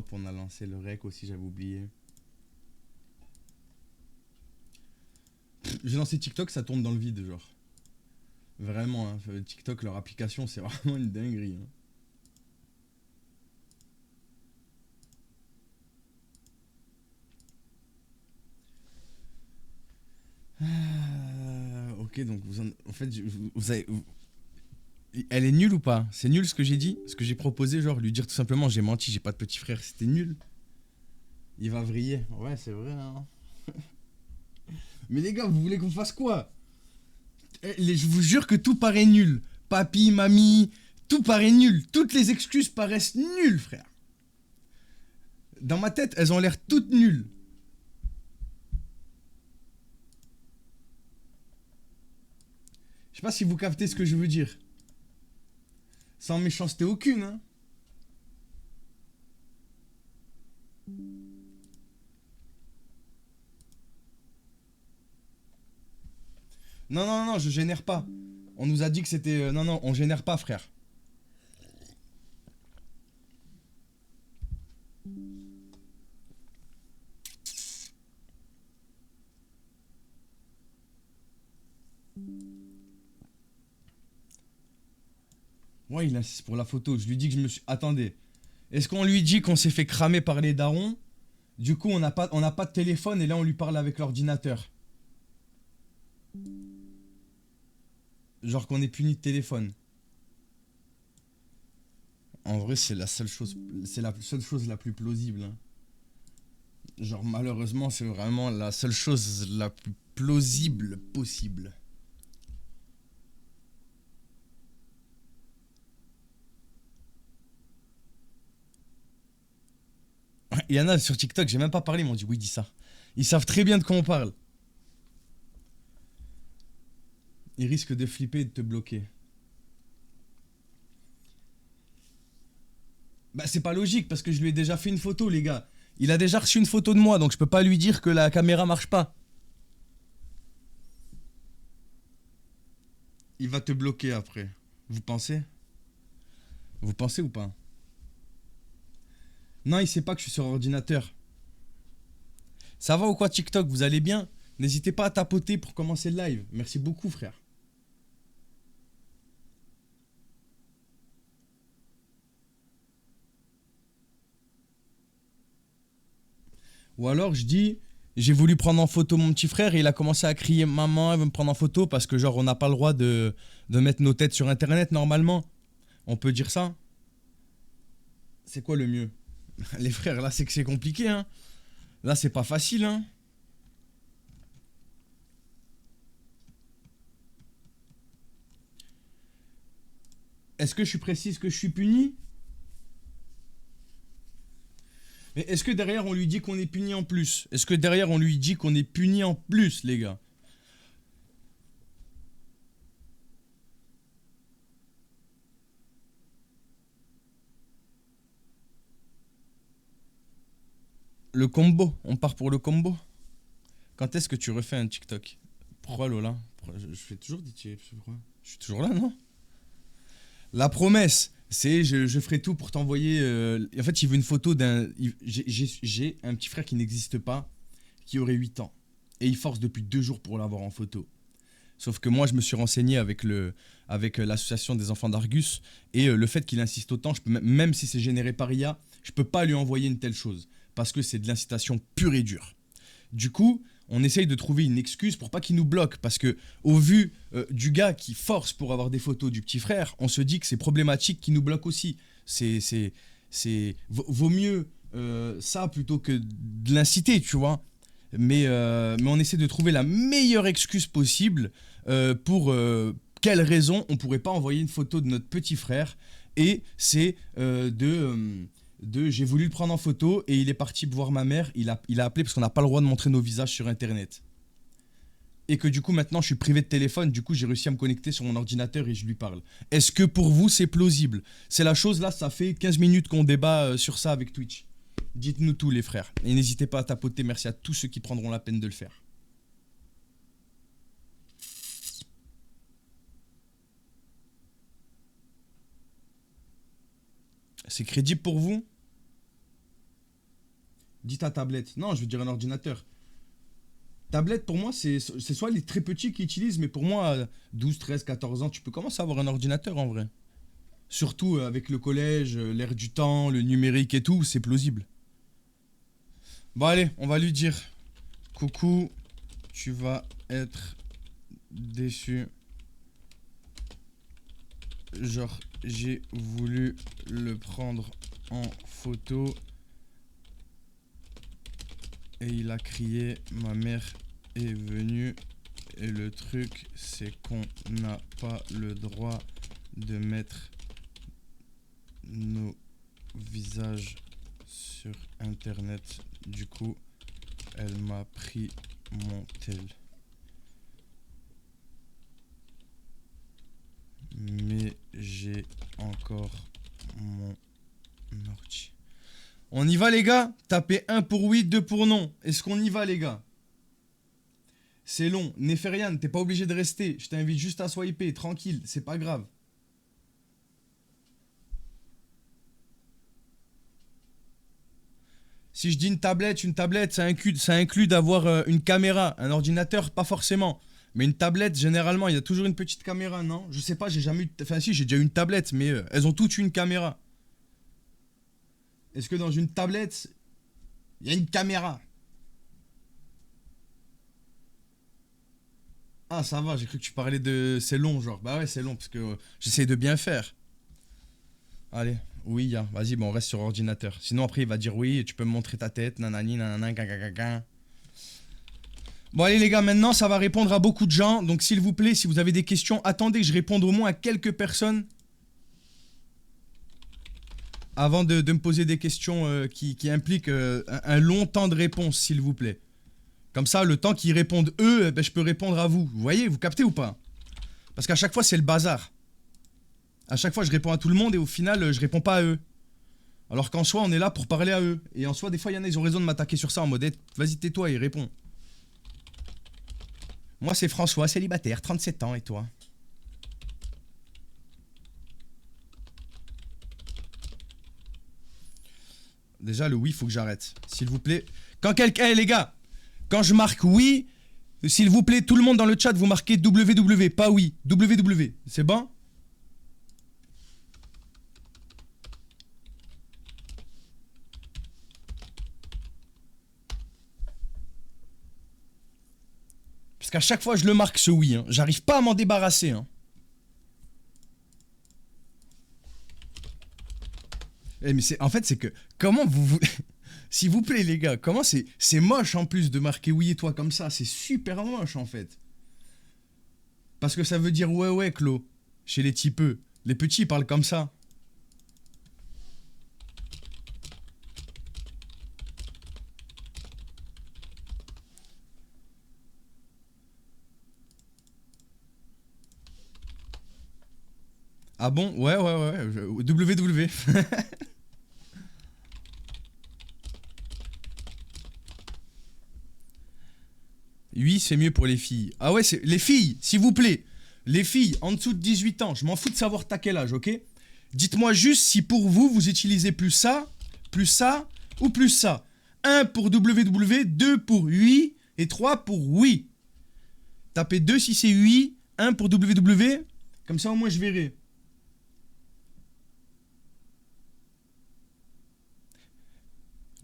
Hop, on a lancé le rec aussi, j'avais oublié. J'ai lancé TikTok, ça tourne dans le vide, genre. Vraiment, hein, TikTok, leur application, c'est vraiment une dinguerie. Hein. Ok, donc en fait, vous avez, elle est nulle ou pas? C'est nul ce que j'ai dit? Ce que j'ai proposé, genre lui dire tout simplement j'ai menti, j'ai pas de petit frère, c'était nul. Il va vriller. Ouais, c'est vrai. Hein. Mais les gars, vous voulez qu'on fasse quoi? Je vous jure que tout paraît nul. Papi, mamie, tout paraît nul. Toutes les excuses paraissent nulles, frère. Dans ma tête, elles ont l'air toutes nulles. Je sais pas si vous captez ce que je veux dire. Sans méchanceté aucune, hein. Non, non, non, je génère pas. On nous a dit que c'était... non, non, on génère pas, frère. Ouais, il insiste pour la photo. Je lui dis que je me suis... Attendez. Est-ce qu'on lui dit qu'on s'est fait cramer par les darons? Du coup, on n'a pas de téléphone et là, on lui parle avec l'ordinateur. Genre qu'on est puni de téléphone. En vrai, c'est la seule chose... C'est la seule chose la plus plausible. Hein. Genre, malheureusement, c'est vraiment la seule chose la plus plausible possible. Il y en a sur TikTok, j'ai même pas parlé, ils m'ont dit oui, dis ça. Ils savent très bien de quoi on parle. Ils risquent de flipper et de te bloquer. Bah, c'est pas logique parce que je lui ai déjà fait une photo, les gars. Il a déjà reçu une photo de moi, donc je peux pas lui dire que la caméra marche pas. Il va te bloquer après. Vous pensez? Vous pensez ou pas? Non, il sait pas que je suis sur ordinateur. Ça va ou quoi TikTok? Vous allez bien? N'hésitez pas à tapoter pour commencer le live. Merci beaucoup, frère. Ou alors je dis, j'ai voulu prendre en photo mon petit frère et il a commencé à crier maman, elle veut me prendre en photo parce que genre on n'a pas le droit de mettre nos têtes sur internet normalement. On peut dire ça? C'est quoi le mieux? Les frères, là c'est que c'est compliqué hein. Là c'est pas facile hein. Est-ce que je suis précis, est-ce que je suis puni? Mais est-ce que derrière on lui dit qu'on est puni en plus? Est-ce que derrière on lui dit qu'on est puni en plus les gars? Le combo, on part pour le combo. Quand est-ce que tu refais un TikTok? Pourquoi Lola? Je fais toujours des TikTok. Je suis toujours là non? La promesse, c'est je ferai tout pour t'envoyer. En fait, il veut une photo d'un. J'ai un petit frère qui n'existe pas, qui aurait 8 ans. Et il force depuis 2 jours pour l'avoir en photo. Sauf que moi, je me suis renseigné avec l'association des enfants d'Argus. Et le fait qu'il insiste autant, même si c'est généré par IA, je peux pas lui envoyer une telle chose. Parce que c'est de l'incitation pure et dure. Du coup, on essaye de trouver une excuse pour pas qu'il nous bloque. Parce que, au vu du gars qui force pour avoir des photos du petit frère, on se dit que c'est problématique qu'il nous bloque aussi. Vaut mieux ça plutôt que de l'inciter, tu vois. Mais on essaie de trouver la meilleure excuse possible pour quelle raison on pourrait pas envoyer une photo de notre petit frère. Et c'est de j'ai voulu le prendre en photo et il est parti voir ma mère. Il a appelé parce qu'on n'a pas le droit de montrer nos visages sur internet. Et que du coup maintenant je suis privé de téléphone, du coup j'ai réussi à me connecter sur mon ordinateur et je lui parle. Est-ce que pour vous c'est plausible? C'est la chose là, ça fait 15 minutes qu'on débat sur ça avec Twitch. Dites-nous tout les frères. Et n'hésitez pas à tapoter, merci à tous ceux qui prendront la peine de le faire. C'est crédible pour vous? Dis ta tablette. Non, je veux dire un ordinateur. Tablette, pour moi, c'est soit les très petits qui utilisent, mais pour moi, à 12, 13, 14 ans, tu peux commencer à avoir un ordinateur en vrai. Surtout avec le collège, l'ère du temps, le numérique et tout, c'est plausible. Bon, allez, on va lui dire. Coucou, tu vas être déçu. Genre, j'ai voulu le prendre en photo. Et il a crié, ma mère est venue. Et le truc, c'est qu'on n'a pas le droit de mettre nos visages sur internet. Du coup, elle m'a pris mon tel. Mais j'ai encore mon ordi. On y va les gars? Tapez 1 pour oui, 2 pour non. Est-ce qu'on y va les gars? C'est long. Neferian, t'es pas obligé de rester. Je t'invite juste à swiper, tranquille, c'est pas grave. Si je dis une tablette, ça inclut d'avoir une caméra. Un ordinateur, pas forcément. Mais une tablette, généralement, il y a toujours une petite caméra, non? Je sais pas, j'ai jamais eu... Enfin si, j'ai déjà eu une tablette, mais elles ont toutes une caméra. Est-ce que dans une tablette, il y a une caméra? Ah, ça va, j'ai cru que tu parlais de... C'est long, genre. Bah ouais, c'est long, parce que j'essaie de bien faire. Allez, oui, ya. Vas-y, bon, on reste sur ordinateur. Sinon, après, il va dire oui, tu peux me montrer ta tête, nanani, nanana, gaga. Bon, allez, les gars, maintenant, ça va répondre à beaucoup de gens. Donc, s'il vous plaît, si vous avez des questions, attendez que je réponde au moins à quelques personnes. Avant de me poser des questions qui impliquent un long temps de réponse, s'il vous plaît. Comme ça, le temps qu'ils répondent eux, ben, je peux répondre à vous. Vous voyez, vous captez ou pas? Parce qu'à chaque fois, c'est le bazar. À chaque fois, je réponds à tout le monde et au final, je réponds pas à eux. Alors qu'en soi, on est là pour parler à eux. Et en soi, des fois, il y en a, ils ont raison de m'attaquer sur ça en mode vas-y, tais-toi et réponds. Moi, c'est François, célibataire, 37 ans, et toi? Déjà, le oui, faut que j'arrête. S'il vous plaît. Quand quelqu'un... Hey, les gars, quand je marque oui, s'il vous plaît, tout le monde dans le chat, vous marquez WW, pas oui. WW, c'est bon? Parce qu'à chaque fois, je le marque ce oui. Hein. J'arrive pas à m'en débarrasser. Hein. Mais en fait, c'est que... Comment vous... S'il vous plaît, les gars, comment c'est moche en plus de marquer oui et toi comme ça. C'est super moche en fait. Parce que ça veut dire ouais, Clo. Chez les typeux. Les petits, ils parlent comme ça. Ah bon? Ouais. WW. Oui, c'est mieux pour les filles. Ah ouais, c'est les filles, s'il vous plaît. Les filles en dessous de 18 ans, je m'en fous de savoir t'as quel âge, ok? Dites-moi juste si pour vous, vous utilisez plus ça ou plus ça. 1 pour WW, 2 pour oui et 3 pour oui. Tapez 2 si c'est oui, 1 pour WW, comme ça au moins je verrai.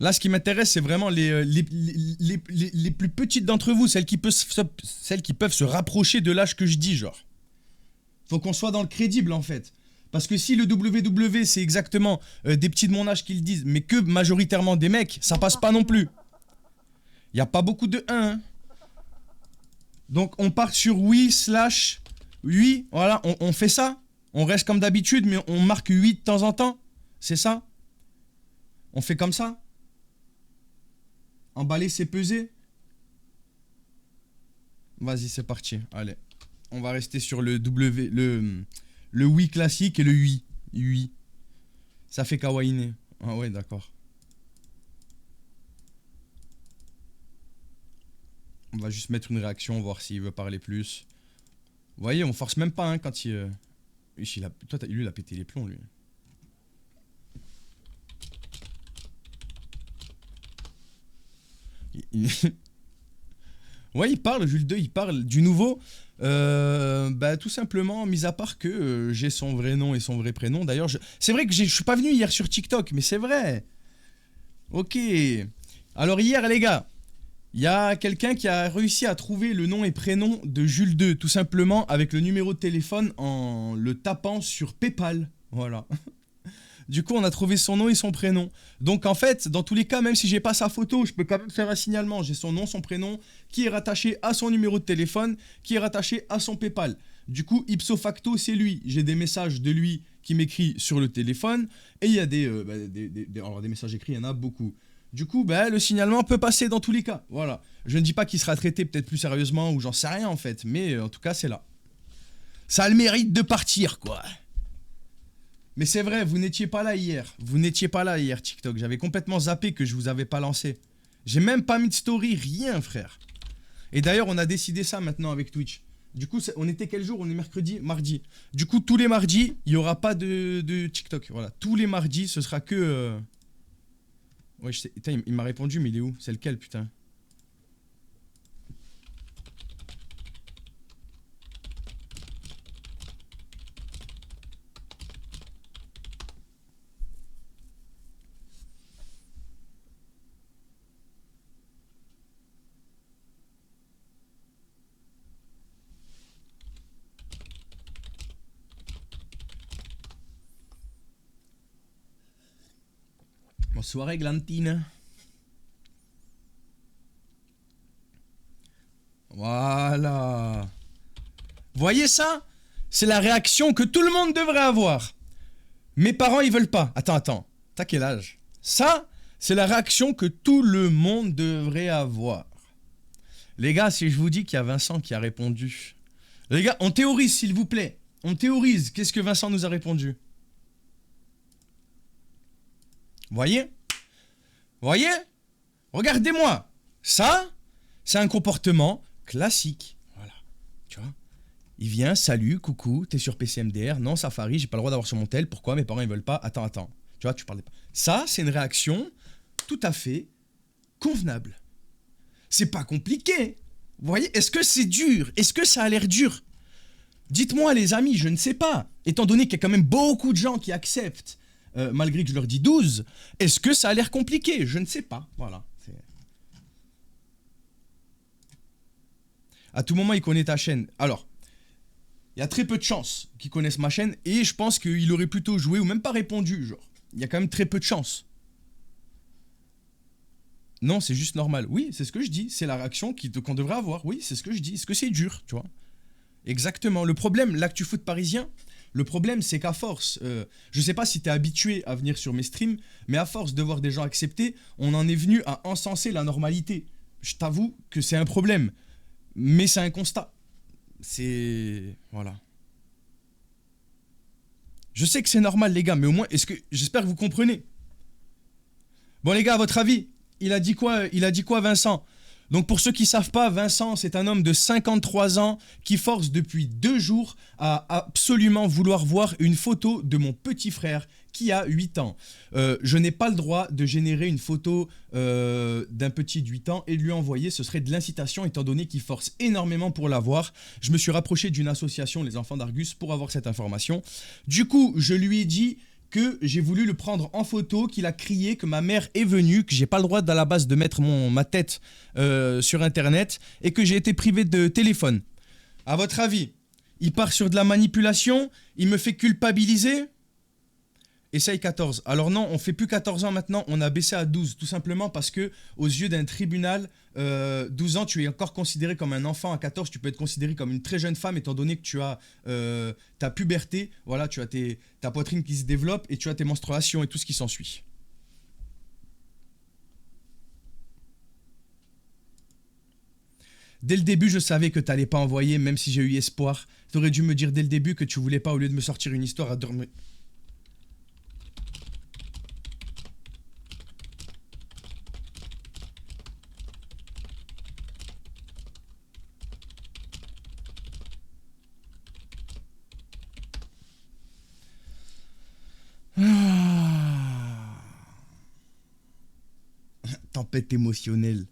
Là, ce qui m'intéresse, c'est vraiment les plus petites d'entre vous, celles qui peuvent se rapprocher de l'âge que je dis, genre. Faut qu'on soit dans le crédible, en fait. Parce que si le WW, c'est exactement des petits de mon âge qui le disent, mais que majoritairement des mecs, ça passe pas non plus. Il n'y a pas beaucoup de 1. Hein. Donc, on part sur oui, voilà, on fait ça. On reste comme d'habitude, mais on marque oui de temps en temps. C'est ça? On fait comme ça? Emballer, c'est peser. Vas-y, c'est parti. Allez. On va rester sur le le oui classique et le oui. Oui. Ça fait kawaii. Ah ouais, d'accord. On va juste mettre une réaction, voir s'il veut parler plus. Vous voyez, on force même pas hein, quand il... Toi, lui, il a pété les plombs, lui. Ouais, il parle, Jules 2, il parle du nouveau. Bah, tout simplement, mis à part que j'ai son vrai nom et son vrai prénom. D'ailleurs, c'est vrai que je suis pas venu hier sur TikTok, mais c'est vrai. Ok. Alors, hier, les gars, il y a quelqu'un qui a réussi à trouver le nom et prénom de Jules 2, tout simplement avec le numéro de téléphone en le tapant sur PayPal. Voilà. Du coup, on a trouvé son nom et son prénom. Donc, en fait, dans tous les cas, même si j'ai pas sa photo, je peux quand même faire un signalement. J'ai son nom, son prénom, qui est rattaché à son numéro de téléphone, qui est rattaché à son PayPal. Du coup, ipso facto, c'est lui. J'ai des messages de lui qui m'écrit sur le téléphone. Et il y a alors, des messages écrits, il y en a beaucoup. Du coup, le signalement peut passer dans tous les cas. Voilà. Je ne dis pas qu'il sera traité peut-être plus sérieusement ou j'en sais rien en fait. Mais en tout cas, c'est là. Ça a le mérite de partir, quoi. Mais c'est vrai, vous n'étiez pas là hier. Vous n'étiez pas là hier, TikTok. J'avais complètement zappé que je vous avais pas lancé. J'ai même pas mis de story, rien, frère. Et d'ailleurs, on a décidé ça maintenant avec Twitch. Du coup, on était quel jour? On est mercredi, mardi. Du coup, tous les mardis, il n'y aura pas de TikTok. Voilà, tous les mardis, ce sera que... Ouais, je sais... Putain, il m'a répondu, mais il est où? C'est lequel, putain? Bonsoir, Églantine. Voilà. Voyez ça? C'est la réaction que tout le monde devrait avoir. Mes parents, ils veulent pas. Attends. T'as quel âge? Ça, c'est la réaction que tout le monde devrait avoir. Les gars, si je vous dis qu'il y a Vincent qui a répondu. Les gars, on théorise, s'il vous plaît. On théorise. Qu'est-ce que Vincent nous a répondu? Voyez? Regardez-moi. Ça, c'est un comportement classique. Voilà. Tu vois? Il vient, salut, coucou, t'es sur PCMDR, non, Safari, j'ai pas le droit d'avoir sur mon tel, pourquoi mes parents ils veulent pas? Attends. Tu vois, tu parlais pas. Ça, c'est une réaction tout à fait convenable. C'est pas compliqué. Vous voyez, est-ce que c'est dur? Est-ce que ça a l'air dur? Dites-moi les amis, je ne sais pas. Étant donné qu'il y a quand même beaucoup de gens qui acceptent, malgré que je leur dis 12, est-ce que ça a l'air compliqué? Je ne sais pas. Voilà. À tout moment, il connaît ta chaîne. Alors, il y a très peu de chances qu'ils connaissent ma chaîne et je pense qu'il aurait plutôt joué ou même pas répondu, genre. Il y a quand même très peu de chances. Non, c'est juste normal. Oui, c'est ce que je dis. C'est la réaction qu'on devrait avoir. Oui, c'est ce que je dis. Est-ce que c'est dur, tu vois? Exactement. Le problème, l'actu foot parisien, le problème, c'est qu'à force, je sais pas si t'es habitué à venir sur mes streams, mais à force de voir des gens accepter, on en est venu à encenser la normalité. Je t'avoue que c'est un problème, mais c'est un constat. C'est... Voilà. Je sais que c'est normal, les gars, mais au moins, j'espère que vous comprenez. Bon, les gars, à votre avis, il a dit quoi, Vincent? Donc, pour ceux qui savent pas, Vincent, c'est un homme de 53 ans qui force depuis 2 jours à absolument vouloir voir une photo de mon petit frère qui a 8 ans. Je n'ai pas le droit de générer une photo d'un petit de 8 ans et de lui envoyer. Ce serait de l'incitation étant donné qu'il force énormément pour l'avoir. Je me suis rapproché d'une association, les Enfants d'Argus, pour avoir cette information. Du coup, je lui ai dit que j'ai voulu le prendre en photo, qu'il a crié, que ma mère est venue, que j'ai pas le droit à la base de mettre ma tête sur internet et que j'ai été privé de téléphone. À votre avis, il part sur de la manipulation, il me fait culpabiliser? Essaye 14. Alors non, on fait plus 14 ans maintenant, on a baissé à 12, tout simplement parce que aux yeux d'un tribunal, 12 ans, tu es encore considéré comme un enfant. À 14, tu peux être considéré comme une très jeune femme, étant donné que tu as ta puberté, voilà, tu as ta poitrine qui se développe et tu as tes menstruations et tout ce qui s'ensuit. Dès le début, je savais que t'allais pas envoyer, même si j'ai eu espoir. T'aurais dû me dire dès le début que tu voulais pas, au lieu de me sortir une histoire à dormir. Tempête émotionnelle.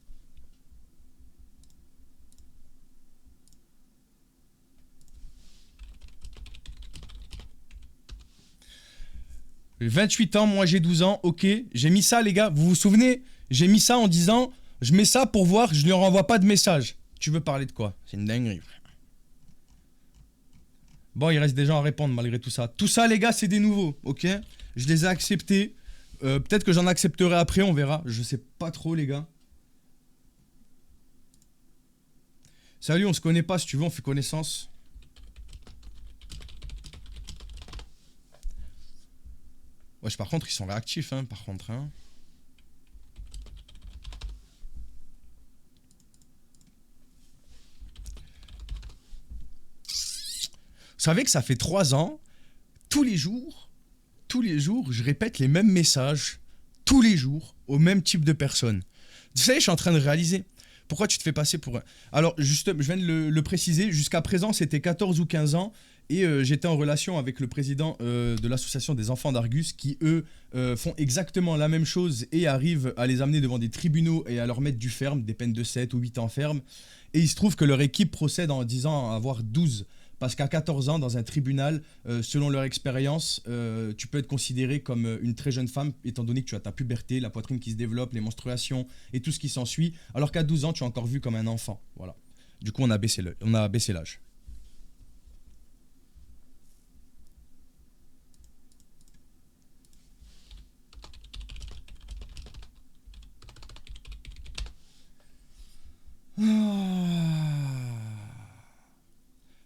J'ai 28 ans, moi j'ai 12 ans, ok. J'ai mis ça, les gars, vous vous souvenez? J'ai mis ça en disant, je mets ça pour voir, je ne lui renvoie pas de message. Tu veux parler de quoi? C'est une dinguerie, frère. Bon, il reste des gens à répondre malgré tout ça. Tout ça, les gars, c'est des nouveaux, ok? Je les ai acceptés. Peut-être que j'en accepterai après, on verra. Je sais pas trop, les gars. Salut, on se connaît pas, si tu veux, on fait connaissance. Wesh, par contre, ils sont réactifs, hein, par contre, hein. Vous savez que ça fait 3 ans, tous les jours, je répète les mêmes messages, tous les jours, au même type de personnes. Vous savez, je suis en train de réaliser. Pourquoi tu te fais passer pour... Alors, juste, je viens de le préciser, jusqu'à présent, c'était 14 ou 15 ans, et j'étais en relation avec le président de l'association des enfants d'Argus, qui, eux, font exactement la même chose et arrivent à les amener devant des tribunaux et à leur mettre du ferme, des peines de 7 ou 8 ans ferme. Et il se trouve que leur équipe procède en disant avoir 12. Parce qu'à 14 ans, dans un tribunal, selon leur expérience, tu peux être considéré comme une très jeune femme, étant donné que tu as ta puberté, la poitrine qui se développe, les menstruations et tout ce qui s'ensuit, alors qu'à 12 ans, tu es encore vu comme un enfant. Voilà. Du coup, on a baissé l'âge.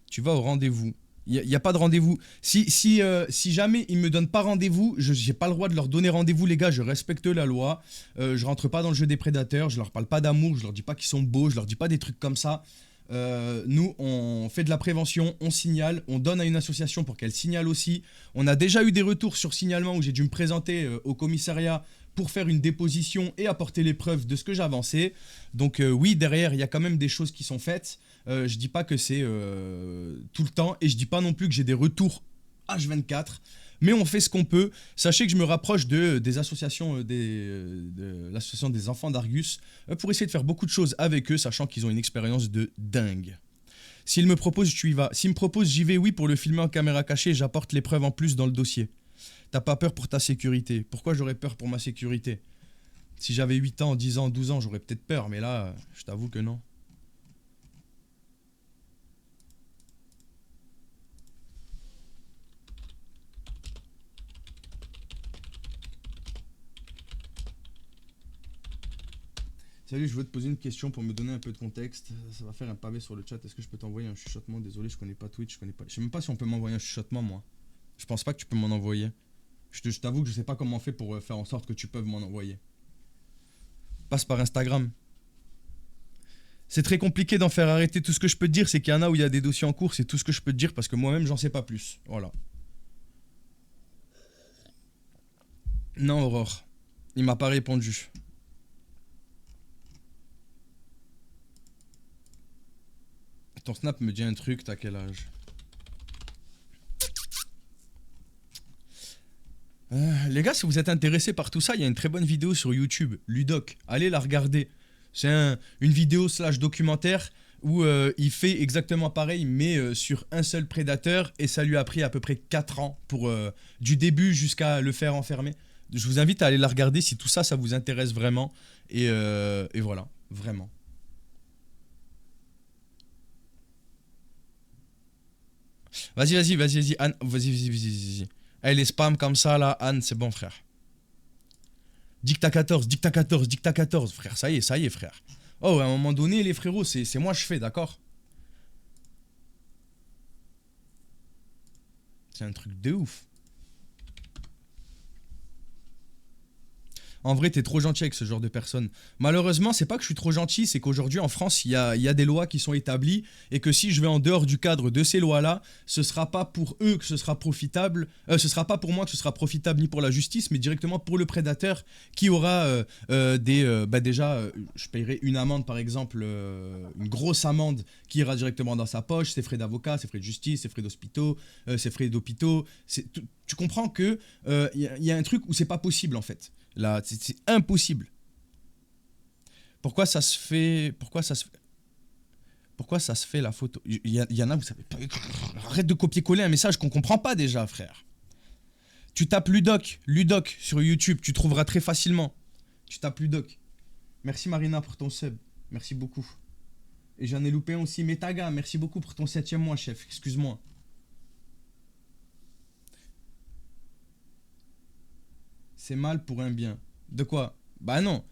Tu vas au rendez-vous. Il n'y a pas de rendez-vous. Si jamais ils ne me donnent pas rendez-vous, je n'ai pas le droit de leur donner rendez-vous, les gars. Je respecte la loi. Je rentre pas dans le jeu des prédateurs. Je leur parle pas d'amour. Je leur dis pas qu'ils sont beaux. Je leur dis pas des trucs comme ça. Nous, on fait de la prévention. On signale. On donne à une association pour qu'elle signale aussi. On a déjà eu des retours sur signalement où j'ai dû me présenter au commissariat pour faire une déposition et apporter les preuves de ce que j'avançais. Donc oui, derrière, il y a quand même des choses qui sont faites. Je dis pas que c'est tout le temps et je dis pas non plus que j'ai des retours H24, mais on fait ce qu'on peut. Sachez que je me rapproche des associations, de l'association des enfants d'Argus pour essayer de faire beaucoup de choses avec eux, sachant qu'ils ont une expérience de dingue. S'ils me proposent, tu y vas. S'ils me proposent, j'y vais, oui, pour le filmer en caméra cachée, j'apporte les preuves en plus dans le dossier. T'as pas peur pour ta sécurité? Pourquoi j'aurais peur pour ma sécurité? Si j'avais 8 ans, 10 ans, 12 ans, j'aurais peut-être peur, mais là, je t'avoue que non. Salut, je veux te poser une question pour me donner un peu de contexte. Ça va faire un pavé sur le chat. Est-ce que je peux t'envoyer un chuchotement? Désolé, je connais pas Twitch, je connais pas. Je sais même pas si on peut m'envoyer un chuchotement, moi. Je pense pas que tu peux m'en envoyer. Je t'avoue que je sais pas comment on fait pour faire en sorte que tu peux m'en envoyer. Passe par Instagram. C'est très compliqué d'en faire arrêter. Tout ce que je peux te dire, c'est qu'il y en a où il y a des dossiers en cours. C'est tout ce que je peux te dire parce que moi-même, j'en sais pas plus. Voilà. Non, Aurore. Il m'a pas répondu. Ton snap me dit un truc, t'as quel âge? Les gars, si vous êtes intéressés par tout ça, il y a une très bonne vidéo sur YouTube, Ludoc. Allez la regarder. C'est une vidéo slash documentaire où il fait exactement pareil, mais sur un seul prédateur. Et ça lui a pris à peu près 4 ans pour du début jusqu'à le faire enfermer. Je vous invite à aller la regarder si tout ça, ça vous intéresse vraiment. Et voilà, vraiment. Vas-y, Anne. Vas-y. Allez, les spams comme ça, là, Anne, c'est bon, frère. Dicta 14, frère. Ça y est, frère. Oh, à un moment donné, les frérots, c'est moi je fais, d'accord? C'est un truc de ouf. En vrai, t'es trop gentil avec ce genre de personnes. Malheureusement, c'est pas que je suis trop gentil, c'est qu'aujourd'hui en France, il y a des lois qui sont établies et que si je vais en dehors du cadre de ces lois-là, ce sera pas pour eux que ce sera profitable, ce sera pas pour moi que ce sera profitable ni pour la justice, mais directement pour le prédateur qui aura je paierai une amende par exemple, une grosse amende qui ira directement dans sa poche, ses frais d'avocat, ses frais de justice, ses frais d'hospitaux, tu comprends que y a un truc où c'est pas possible en fait. Là, c'est impossible. Pourquoi ça se fait la photo? Il y en a, vous savez pas. Arrête de copier-coller un message qu'on comprend pas déjà, frère. Tu tapes Ludoc, Ludoc sur YouTube, tu trouveras très facilement. Tu tapes Ludoc. Merci Marina pour ton sub. Merci beaucoup. Et j'en ai loupé un aussi. Metaga, merci beaucoup pour ton 7e mois, chef. Excuse-moi. C'est mal pour un bien. De quoi? Bah non.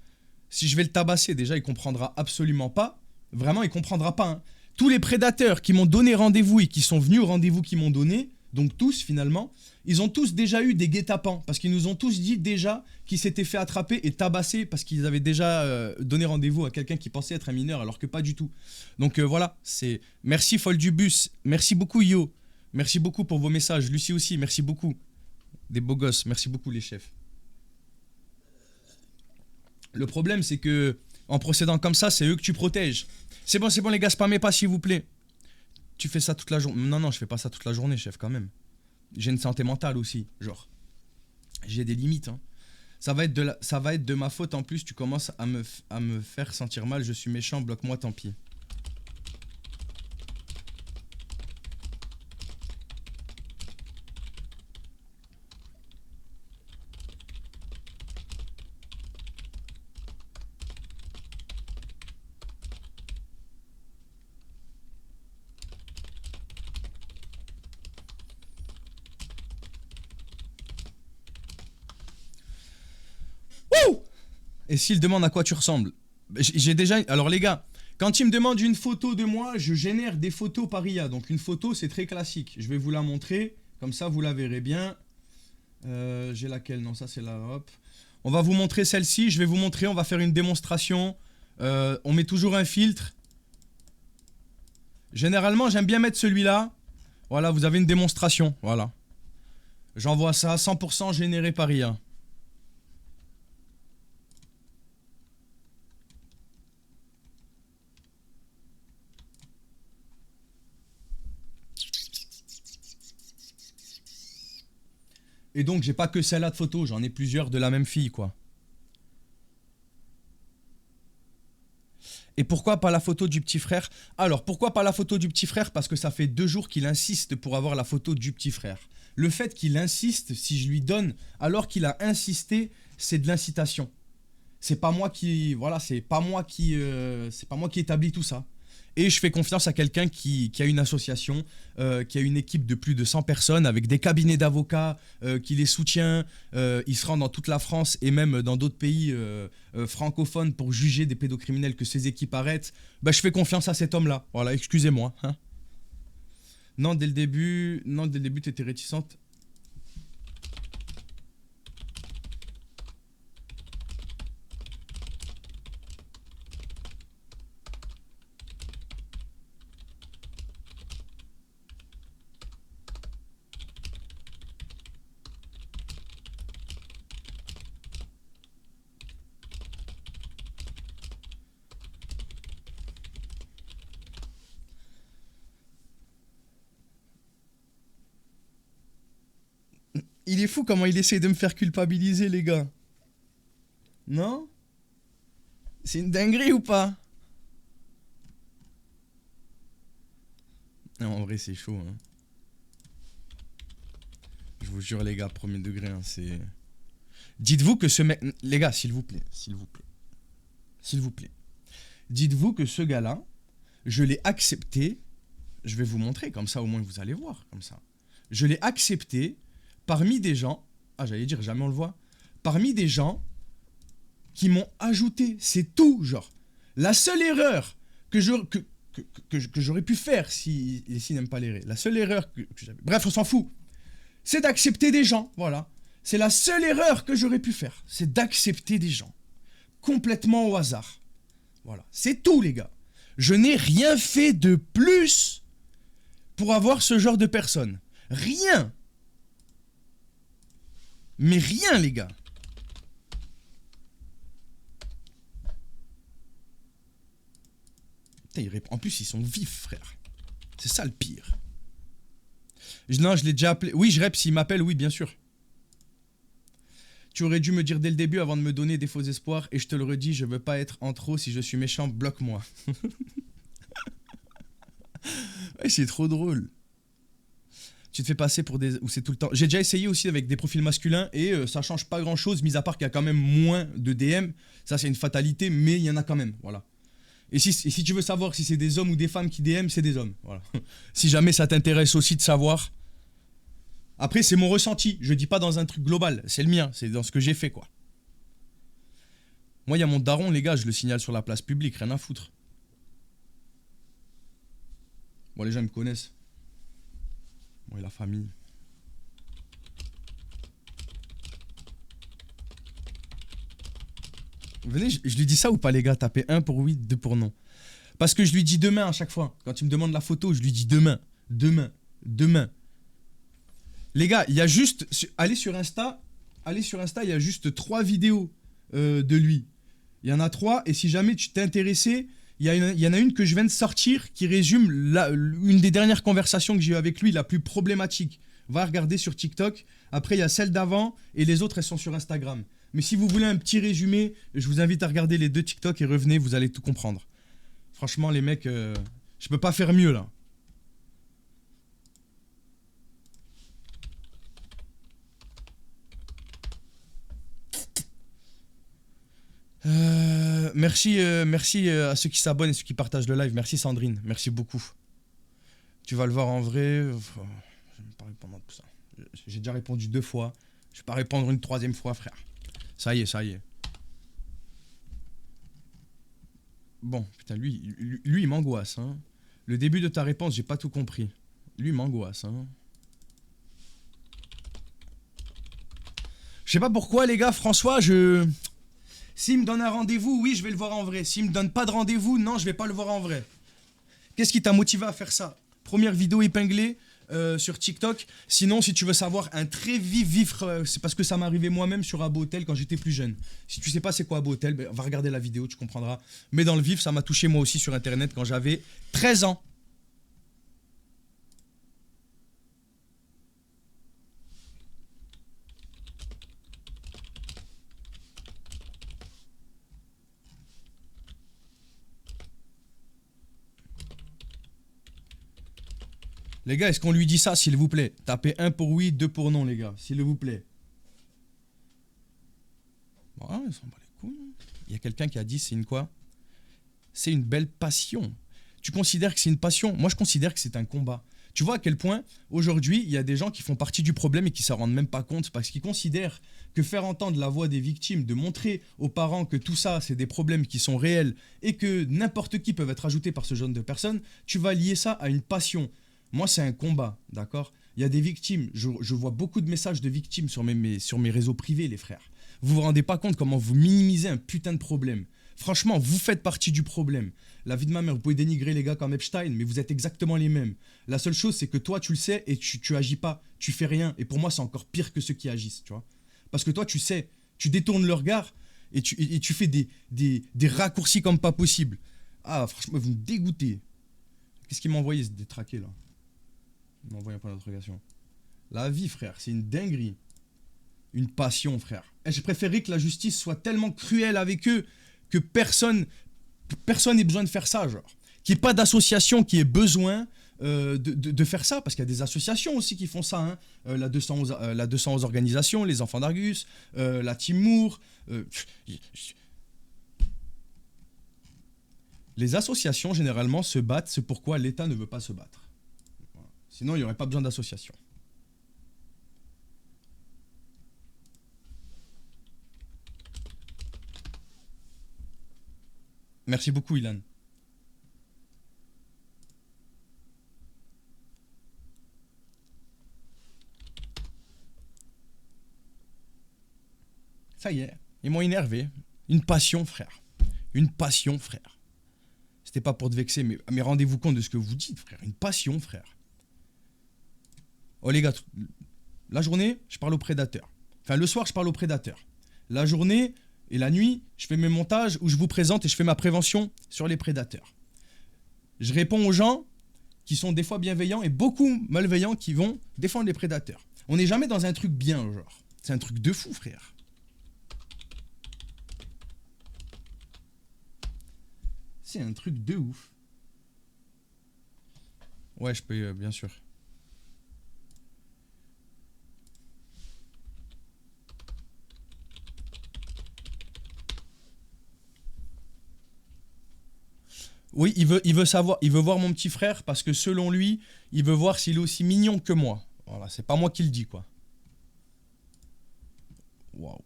Si je vais le tabasser, déjà, il comprendra absolument pas. Vraiment, il comprendra pas. Hein. Tous les prédateurs qui m'ont donné rendez-vous et qui sont venus au rendez-vous qu'ils m'ont donné, donc tous finalement, ils ont tous déjà eu des guet-apens. Parce qu'ils nous ont tous dit déjà qu'ils s'étaient fait attraper et tabasser parce qu'ils avaient déjà donné rendez-vous à quelqu'un qui pensait être un mineur alors que pas du tout. Donc voilà, c'est... Merci Foldubus, merci beaucoup Yo. Merci beaucoup pour vos messages. Lucie aussi, merci beaucoup. Des beaux gosses, merci beaucoup les chefs. Le problème, c'est que en procédant comme ça, c'est eux que tu protèges. C'est bon les gars, spammez pas s'il vous plaît. Tu fais ça toute la journée. Non, je fais pas ça toute la journée, chef, quand même. J'ai une santé mentale aussi, genre. J'ai des limites, hein. Ça va être de ma faute en plus, tu commences à me faire sentir mal, je suis méchant, bloque-moi, tant pis. Et s'il demande à quoi tu ressembles, j'ai déjà... Alors les gars, quand il me demande une photo de moi, je génère des photos par IA. Donc une photo, c'est très classique. Je vais vous la montrer, comme ça vous la verrez bien. J'ai laquelle? Non, ça c'est la... Hop. On va vous montrer celle-ci, je vais vous montrer, on va faire une démonstration. On met toujours un filtre. Généralement, j'aime bien mettre celui-là. Voilà, vous avez une démonstration, voilà. J'envoie ça à 100% généré par IA. Et donc, j'ai pas que celle-là de photo, j'en ai plusieurs de la même fille, quoi. Et pourquoi pas la photo du petit frère? Alors, pourquoi pas la photo du petit frère? Parce que ça fait 2 jours qu'il insiste pour avoir la photo du petit frère. Le fait qu'il insiste, si je lui donne, alors qu'il a insisté, c'est de l'incitation. C'est pas moi qui... Voilà, c'est pas moi qui établis tout ça. Et je fais confiance à quelqu'un qui a une association, qui a une équipe de plus de 100 personnes, avec des cabinets d'avocats, qui les soutient. Il se rend dans toute la France et même dans d'autres pays francophones pour juger des pédocriminels que ces équipes arrêtent. Bah, je fais confiance à cet homme-là. Voilà, excusez-moi. Hein. Non, dès le début, tu étais réticente. Il est fou comment il essaie de me faire culpabiliser, les gars. Non? C'est une dinguerie ou pas? Non, en vrai, c'est chaud. Hein. Je vous jure, les gars, premier degré, hein, c'est... Dites-vous que ce mec... Les gars, s'il vous plaît, s'il vous plaît. S'il vous plaît. Dites-vous que ce gars-là, je l'ai accepté... Je vais vous montrer, comme ça, au moins, vous allez voir, comme ça. Je l'ai accepté parmi des gens... Ah, j'allais dire, jamais on le voit. Parmi des gens qui m'ont ajouté. C'est tout, genre. La seule erreur que j'aurais pu faire si n'aime pas les raies. La seule erreur que j'avais... Bref, on s'en fout. C'est d'accepter des gens, voilà. C'est la seule erreur que j'aurais pu faire. C'est d'accepter des gens. Complètement au hasard. Voilà. C'est tout, les gars. Je n'ai rien fait de plus pour avoir ce genre de personnes. Rien. Mais rien, les gars. Putain, en plus, ils sont vifs, frère. C'est ça le pire. Non, je l'ai déjà appelé. Oui, je rep s'il m'appelle, oui, bien sûr. Tu aurais dû me dire dès le début avant de me donner des faux espoirs. Et je te le redis, je veux pas être en trop. Si je suis méchant, bloque-moi. Ouais, c'est trop drôle. tu te fais passer pour des... Ou c'est tout le temps... J'ai déjà essayé aussi avec des profils masculins et ça change pas grand-chose, mis à part qu'il y a quand même moins de DM. Ça, c'est une fatalité, mais il y en a quand même, voilà. Et si tu veux savoir si c'est des hommes ou des femmes qui DM, c'est des hommes, voilà. Si jamais ça t'intéresse aussi de savoir... Après, c'est mon ressenti, je dis pas dans un truc global, c'est le mien, c'est dans ce que j'ai fait, quoi. Moi, il y a mon daron, les gars, je le signale sur la place publique, rien à foutre. Bon, les gens me connaissent. Bon, et la famille. Venez, je lui dis ça ou pas, les gars? Tapez 1 pour oui, 2 pour non. Parce que je lui dis demain à chaque fois. Quand il me demande la photo, je lui dis demain. Demain. Demain. Les gars, il y a juste... Allez sur Insta, il y a juste 3 vidéos de lui. Il y en a 3, et si jamais tu t'es intéressé, il y en a une que je viens de sortir qui résume une des dernières conversations que j'ai eues avec lui, la plus problématique. Va regarder sur TikTok. Après, il y a celle d'avant, et les autres, elles sont sur Instagram. Mais si vous voulez un petit résumé, je vous invite à regarder les 2 TikTok et revenez, vous allez tout comprendre. Franchement, les mecs, je peux pas faire mieux, là. Merci à ceux qui s'abonnent et ceux qui partagent le live. Merci Sandrine, merci beaucoup. Tu vas le voir en vrai. Je vais pas répondre à tout ça. J'ai déjà répondu 2 fois. Je vais pas répondre une 3e fois, frère. Ça y est, ça y est. Bon, putain, lui il m'angoisse. Hein. Le début de ta réponse, j'ai pas tout compris. Lui, il m'angoisse. Hein. Je sais pas pourquoi, les gars. François, S'il me donne un rendez-vous, oui, je vais le voir en vrai. S'il me donne pas de rendez-vous, non, je vais pas le voir en vrai. Qu'est-ce qui t'a motivé à faire ça? Première vidéo épinglée sur TikTok. Sinon, si tu veux savoir un très vif, c'est parce que ça m'est arrivé moi-même sur Abo Hotel quand j'étais plus jeune. Si tu sais pas c'est quoi Abo Hotel, ben, va regarder la vidéo, tu comprendras. Mais dans le vif, ça m'a touché moi aussi sur Internet quand j'avais 13 ans. Les gars, est-ce qu'on lui dit ça, s'il vous plaît? Tapez 1 pour oui, 2 pour non, les gars, s'il vous plaît. Bon, ils s'en bat les couilles. Il y a quelqu'un qui a dit, c'est une quoi? C'est une belle passion. Tu considères que c'est une passion? Moi, je considère que c'est un combat. Tu vois à quel point, aujourd'hui, il y a des gens qui font partie du problème et qui ne s'en rendent même pas compte parce qu'ils considèrent que faire entendre la voix des victimes, de montrer aux parents que tout ça, c'est des problèmes qui sont réels et que n'importe qui peut être ajouté par ce genre de personnes, tu vas lier ça à une passion. Moi, c'est un combat, d'accord? Il y a des victimes. Je vois beaucoup de messages de victimes sur mes réseaux privés, les frères. Vous vous rendez pas compte comment vous minimisez un putain de problème. Franchement, vous faites partie du problème. La vie de ma mère, vous pouvez dénigrer les gars comme Epstein, mais vous êtes exactement les mêmes. La seule chose, c'est que toi, tu le sais et tu agis pas. Tu fais rien. Et pour moi, c'est encore pire que ceux qui agissent, tu vois. Parce que toi, tu sais, tu détournes le regard et tu fais des raccourcis comme pas possible. Ah, franchement, vous me dégoûtez. Qu'est-ce qu'il m'a envoyé, ce détraqué, là? Il m'a envoyé un point d'interrogation. La vie, frère, c'est une dinguerie. Une passion, frère. Et j'ai préféré que la justice soit tellement cruelle avec eux que personne n'ait besoin de faire ça, genre. Qu'il n'y ait pas d'association qui ait besoin de faire ça, parce qu'il y a des associations aussi qui font ça. Hein. La 211 organisation, les Enfants d'Argus, la Team Moore. Les associations, généralement, se battent, c'est pourquoi l'État ne veut pas se battre. Voilà. Sinon, il n'y aurait pas besoin d'association. Merci beaucoup, Ilan. Ça y est, ils m'ont énervé. Une passion, frère. Une passion, frère. C'était pas pour te vexer, mais rendez-vous compte de ce que vous dites, frère. Une passion, frère. Oh les gars, la journée, je parle aux prédateurs. Enfin, le soir, je parle aux prédateurs. La journée et la nuit, je fais mes montages où je vous présente et je fais ma prévention sur les prédateurs. Je réponds aux gens qui sont des fois bienveillants et beaucoup malveillants qui vont défendre les prédateurs. On n'est jamais dans un truc bien, genre. C'est un truc de fou, frère. C'est un truc de ouf. Ouais, je peux, bien sûr. Oui, il veut savoir, il veut voir mon petit frère parce que selon lui, il veut voir s'il est aussi mignon que moi. Voilà, c'est pas moi qui le dis, quoi. Waouh.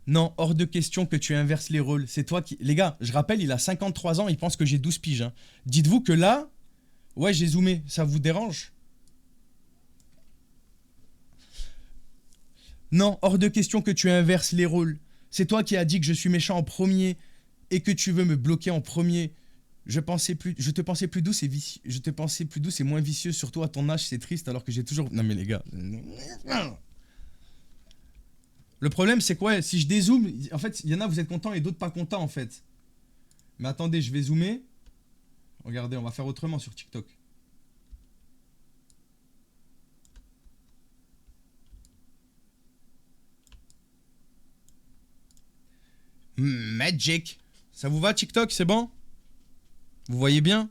Non, hors de question que tu inverses les rôles. C'est toi qui... Les gars, je rappelle, il a 53 ans, il pense que j'ai 12 piges. Hein. Dites-vous que là... Ouais, j'ai zoomé. Ça vous dérange? Non, hors de question que tu inverses les rôles. C'est toi qui as dit que je suis méchant en premier et que tu veux me bloquer en premier. Je te pensais plus douce et vicieux. Je te pensais plus douce et moins vicieux, surtout à ton âge, c'est triste alors que j'ai toujours... Non mais les gars... Le problème, c'est que ouais, si je dézoome, en fait, il y en a, vous êtes contents et d'autres pas contents, en fait. Mais attendez, je vais zoomer. Regardez, on va faire autrement sur TikTok. Magic. Ça vous va, TikTok, c'est bon? Vous voyez bien?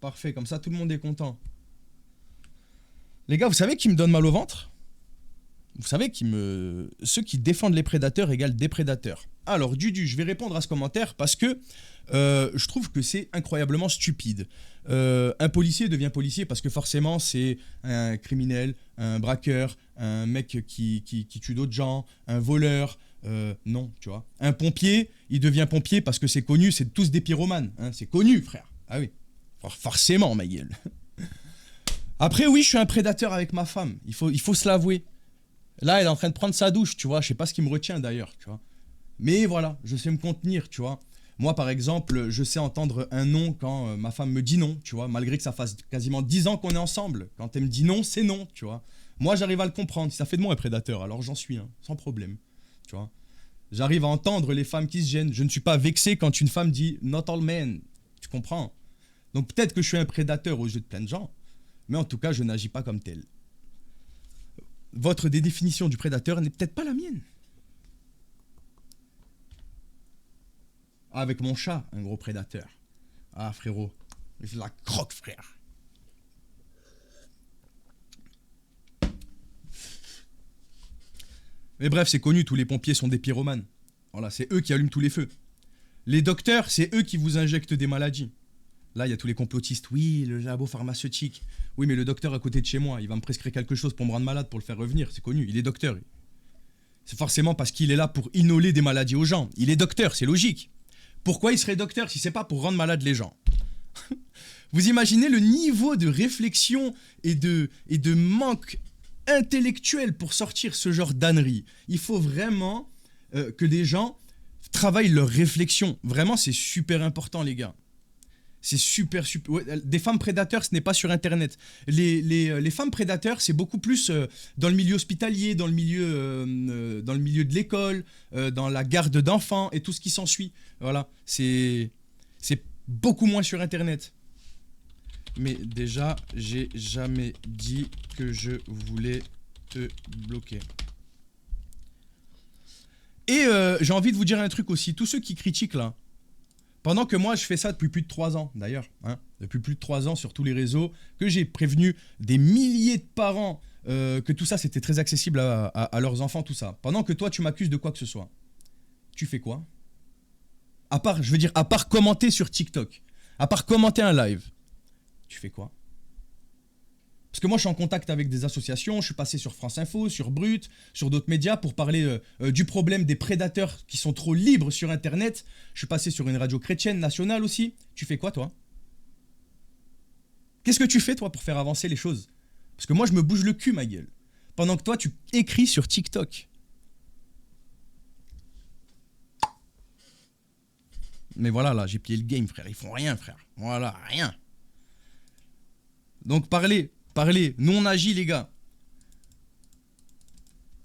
Parfait, comme ça, tout le monde est content. Les gars, vous savez qui me donne mal au ventre? Vous savez ceux qui défendent les prédateurs égale des prédateurs. Alors, Dudu, je vais répondre à ce commentaire parce que je trouve que c'est incroyablement stupide. Un policier devient policier parce que forcément, c'est un criminel, un braqueur, un mec qui tue d'autres gens, un voleur. Non, tu vois. Un pompier, il devient pompier parce que c'est connu, c'est tous des pyromanes. Hein, c'est connu, frère. Ah oui. Forcément, ma gueule. Après, oui, je suis un prédateur avec ma femme. Il faut se l'avouer. Là, elle est en train de prendre sa douche, tu vois. Je sais pas ce qui me retient d'ailleurs, tu vois. Mais voilà, je sais me contenir, tu vois. Moi, par exemple, je sais entendre un non quand ma femme me dit non, tu vois. Malgré que ça fasse quasiment 10 ans qu'on est ensemble. Quand elle me dit non, c'est non, tu vois. Moi, j'arrive à le comprendre. Ça fait de moi un prédateur, alors j'en suis un, sans problème, tu vois. J'arrive à entendre les femmes qui se gênent. Je ne suis pas vexé quand une femme dit not all men. Tu comprends? Donc peut-être que je suis un prédateur aux yeux de plein de gens. Mais en tout cas, je n'agis pas comme tel. Votre définition du prédateur n'est peut-être pas la mienne. Ah, avec mon chat, un gros prédateur. Ah, frérot, je la croque, frère. Mais bref, c'est connu, tous les pompiers sont des pyromanes. Voilà, c'est eux qui allument tous les feux. Les docteurs, c'est eux qui vous injectent des maladies. Là, il y a tous les complotistes. Oui, le labo pharmaceutique. Oui, mais le docteur à côté de chez moi, il va me prescrire quelque chose pour me rendre malade, pour le faire revenir. C'est connu, il est docteur. C'est forcément parce qu'il est là pour innoler des maladies aux gens. Il est docteur, c'est logique. Pourquoi il serait docteur si c'est pas pour rendre malade les gens? Vous imaginez le niveau de réflexion et de manque intellectuel pour sortir ce genre d'ânerie. Il faut vraiment que les gens travaillent leur réflexion. Vraiment, c'est super important, les gars. C'est super. Ouais, des femmes prédateurs, ce n'est pas sur Internet. Les femmes prédateurs, c'est beaucoup plus dans le milieu hospitalier, dans le milieu de l'école, dans la garde d'enfants et tout ce qui s'ensuit. Voilà, c'est beaucoup moins sur Internet. Mais déjà, j'ai jamais dit que je voulais te bloquer. Et j'ai envie de vous dire un truc aussi. Tous ceux qui critiquent là, pendant que moi je fais ça depuis plus de 3 ans d'ailleurs, hein, depuis plus de 3 ans sur tous les réseaux, que j'ai prévenu des milliers de parents que tout ça c'était très accessible à leurs enfants, tout ça. Pendant que toi tu m'accuses de quoi que ce soit, tu fais quoi? À part, je veux dire, à part commenter sur TikTok, à part commenter un live, tu fais quoi? Parce que moi, je suis en contact avec des associations, je suis passé sur France Info, sur Brut, sur d'autres médias pour parler du problème des prédateurs qui sont trop libres sur Internet. Je suis passé sur une radio chrétienne nationale aussi. Tu fais quoi, toi? Qu'est-ce que tu fais, toi, pour faire avancer les choses? Parce que moi, je me bouge le cul, ma gueule. Pendant que toi, tu écris sur TikTok. Mais voilà, là, j'ai plié le game, frère. Ils font rien, frère. Voilà, rien. Donc, parlez. Nous on agit les gars.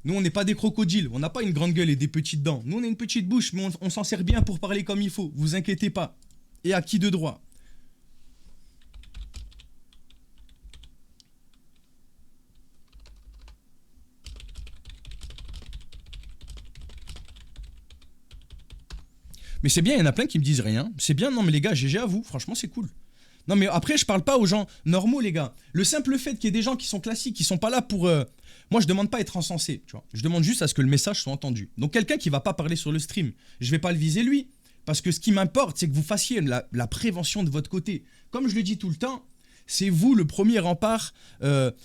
Nous on n'est pas des crocodiles, on n'a pas une grande gueule et des petites dents. Nous on a une petite bouche, mais on s'en sert bien pour parler comme il faut. Vous inquiétez pas. Et à qui de droit? Mais c'est bien, il y en a plein qui me disent rien. C'est bien, non mais les gars, GG à vous, franchement c'est cool. Non, mais après, je parle pas aux gens normaux, les gars. Le simple fait qu'il y ait des gens qui sont classiques, qui sont pas là pour. Moi, je demande pas à être encensé, tu vois. Je demande juste à ce que le message soit entendu. Donc, quelqu'un qui va pas parler sur le stream, je vais pas le viser lui. Parce que ce qui m'importe, c'est que vous fassiez la prévention de votre côté. Comme je le dis tout le temps, c'est vous le premier rempart.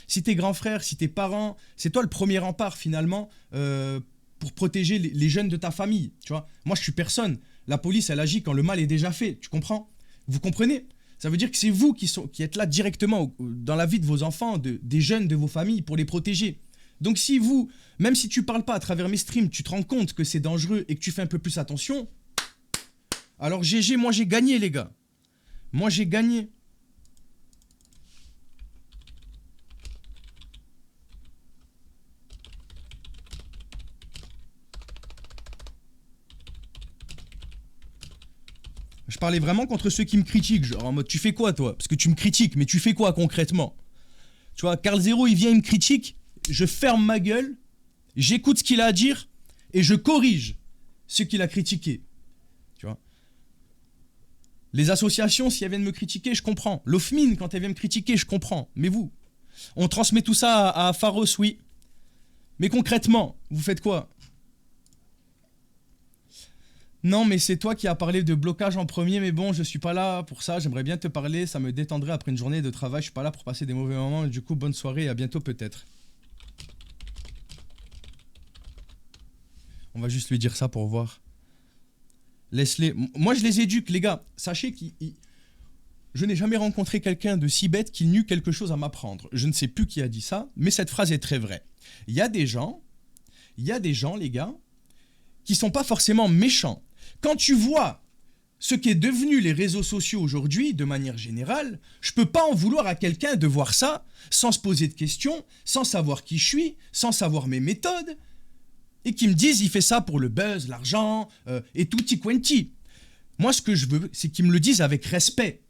Si tes grands frères, si tes parents, c'est toi le premier rempart finalement pour protéger les jeunes de ta famille. Tu vois, moi, je suis personne. La police, elle agit quand le mal est déjà fait. Tu comprends? Vous comprenez? Ça veut dire que c'est vous qui êtes là directement dans la vie de vos enfants, des jeunes de vos familles pour les protéger. Donc si vous, même si tu parles pas à travers mes streams, tu te rends compte que c'est dangereux et que tu fais un peu plus attention, alors GG, moi j'ai gagné les gars. Moi j'ai gagné. Je parlais vraiment contre ceux qui me critiquent, genre en mode tu fais quoi toi? Parce que tu me critiques, mais tu fais quoi concrètement? Tu vois, Carl Zero il vient, il me critique, je ferme ma gueule, j'écoute ce qu'il a à dire et je corrige ce qu'il a critiqué. Tu vois. Les associations, si elles viennent me critiquer, je comprends. L'OFMIN, quand elle vient me critiquer, je comprends. Mais vous, on transmet tout ça à Pharos, oui. Mais concrètement, vous faites quoi? Non, mais c'est toi qui as parlé de blocage en premier, mais bon, je suis pas là pour ça, j'aimerais bien te parler, ça me détendrait après une journée de travail, je suis pas là pour passer des mauvais moments, du coup, bonne soirée et à bientôt peut-être. On va juste lui dire ça pour voir. Laisse-les. Moi, je les éduque, les gars. Sachez que je n'ai jamais rencontré quelqu'un de si bête qu'il n'eut quelque chose à m'apprendre. Je ne sais plus qui a dit ça, mais cette phrase est très vraie. Il y a des gens, les gars, qui sont pas forcément méchants. Quand tu vois ce qu'est devenu les réseaux sociaux aujourd'hui, de manière générale, je peux pas en vouloir à quelqu'un de voir ça sans se poser de questions, sans savoir qui je suis, sans savoir mes méthodes, et qui me disent il fait ça pour le buzz, l'argent, et tutti quanti. Moi, ce que je veux, c'est qu'ils me le disent avec respect.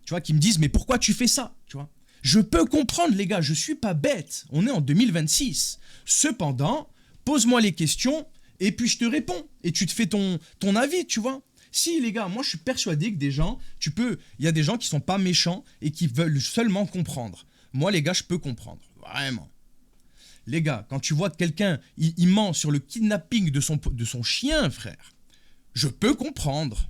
Tu vois, qu'ils me disent mais pourquoi tu fais ça, tu vois. Je peux comprendre, les gars, je suis pas bête. On est en 2026. Cependant, pose-moi les questions et puis je te réponds. Et tu te fais ton avis, tu vois. Si, les gars, moi je suis persuadé que des gens, il y a des gens qui sont pas méchants et qui veulent seulement comprendre. Moi, les gars, je peux comprendre. Vraiment. Les gars, quand tu vois que quelqu'un, il ment sur le kidnapping de son chien, frère, je peux comprendre.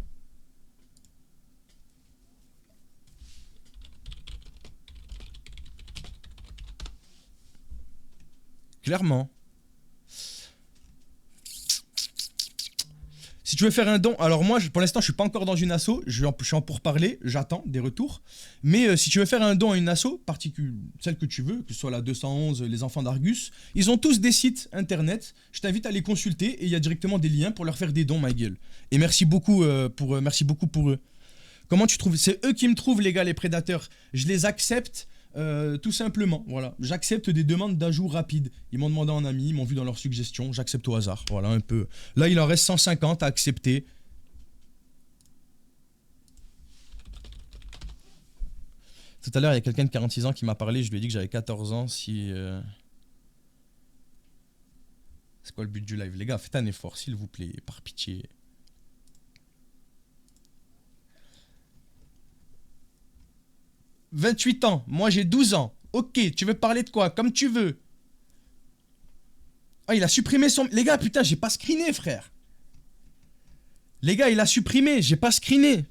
Clairement. Si tu veux faire un don, alors moi, pour l'instant, je suis pas encore dans une asso, je suis en pourparlers, j'attends des retours. Mais si tu veux faire un don à une asso, celle que tu veux, que ce soit la 211, les enfants d'Argus, ils ont tous des sites internet. Je t'invite à les consulter et il y a directement des liens pour leur faire des dons, ma gueule. Et merci beaucoup pour eux. Comment tu trouves? C'est eux qui me trouvent, les gars, les prédateurs. Je les accepte. Tout simplement, voilà. J'accepte des demandes d'ajout rapide. Ils m'ont demandé en ami, ils m'ont vu dans leurs suggestions, j'accepte au hasard. Voilà, un peu. Là, il en reste 150 à accepter. Tout à l'heure, il y a quelqu'un de 46 ans qui m'a parlé, je lui ai dit que j'avais 14 ans. C'est quoi le but du live? Les gars, faites un effort, s'il vous plaît, par pitié. « 28 ans, moi j'ai 12 ans. Ok, tu veux parler de quoi? Comme tu veux. » Ah, il a supprimé son... Les gars, putain, j'ai pas screené, frère. Les gars, il a supprimé, j'ai pas screené.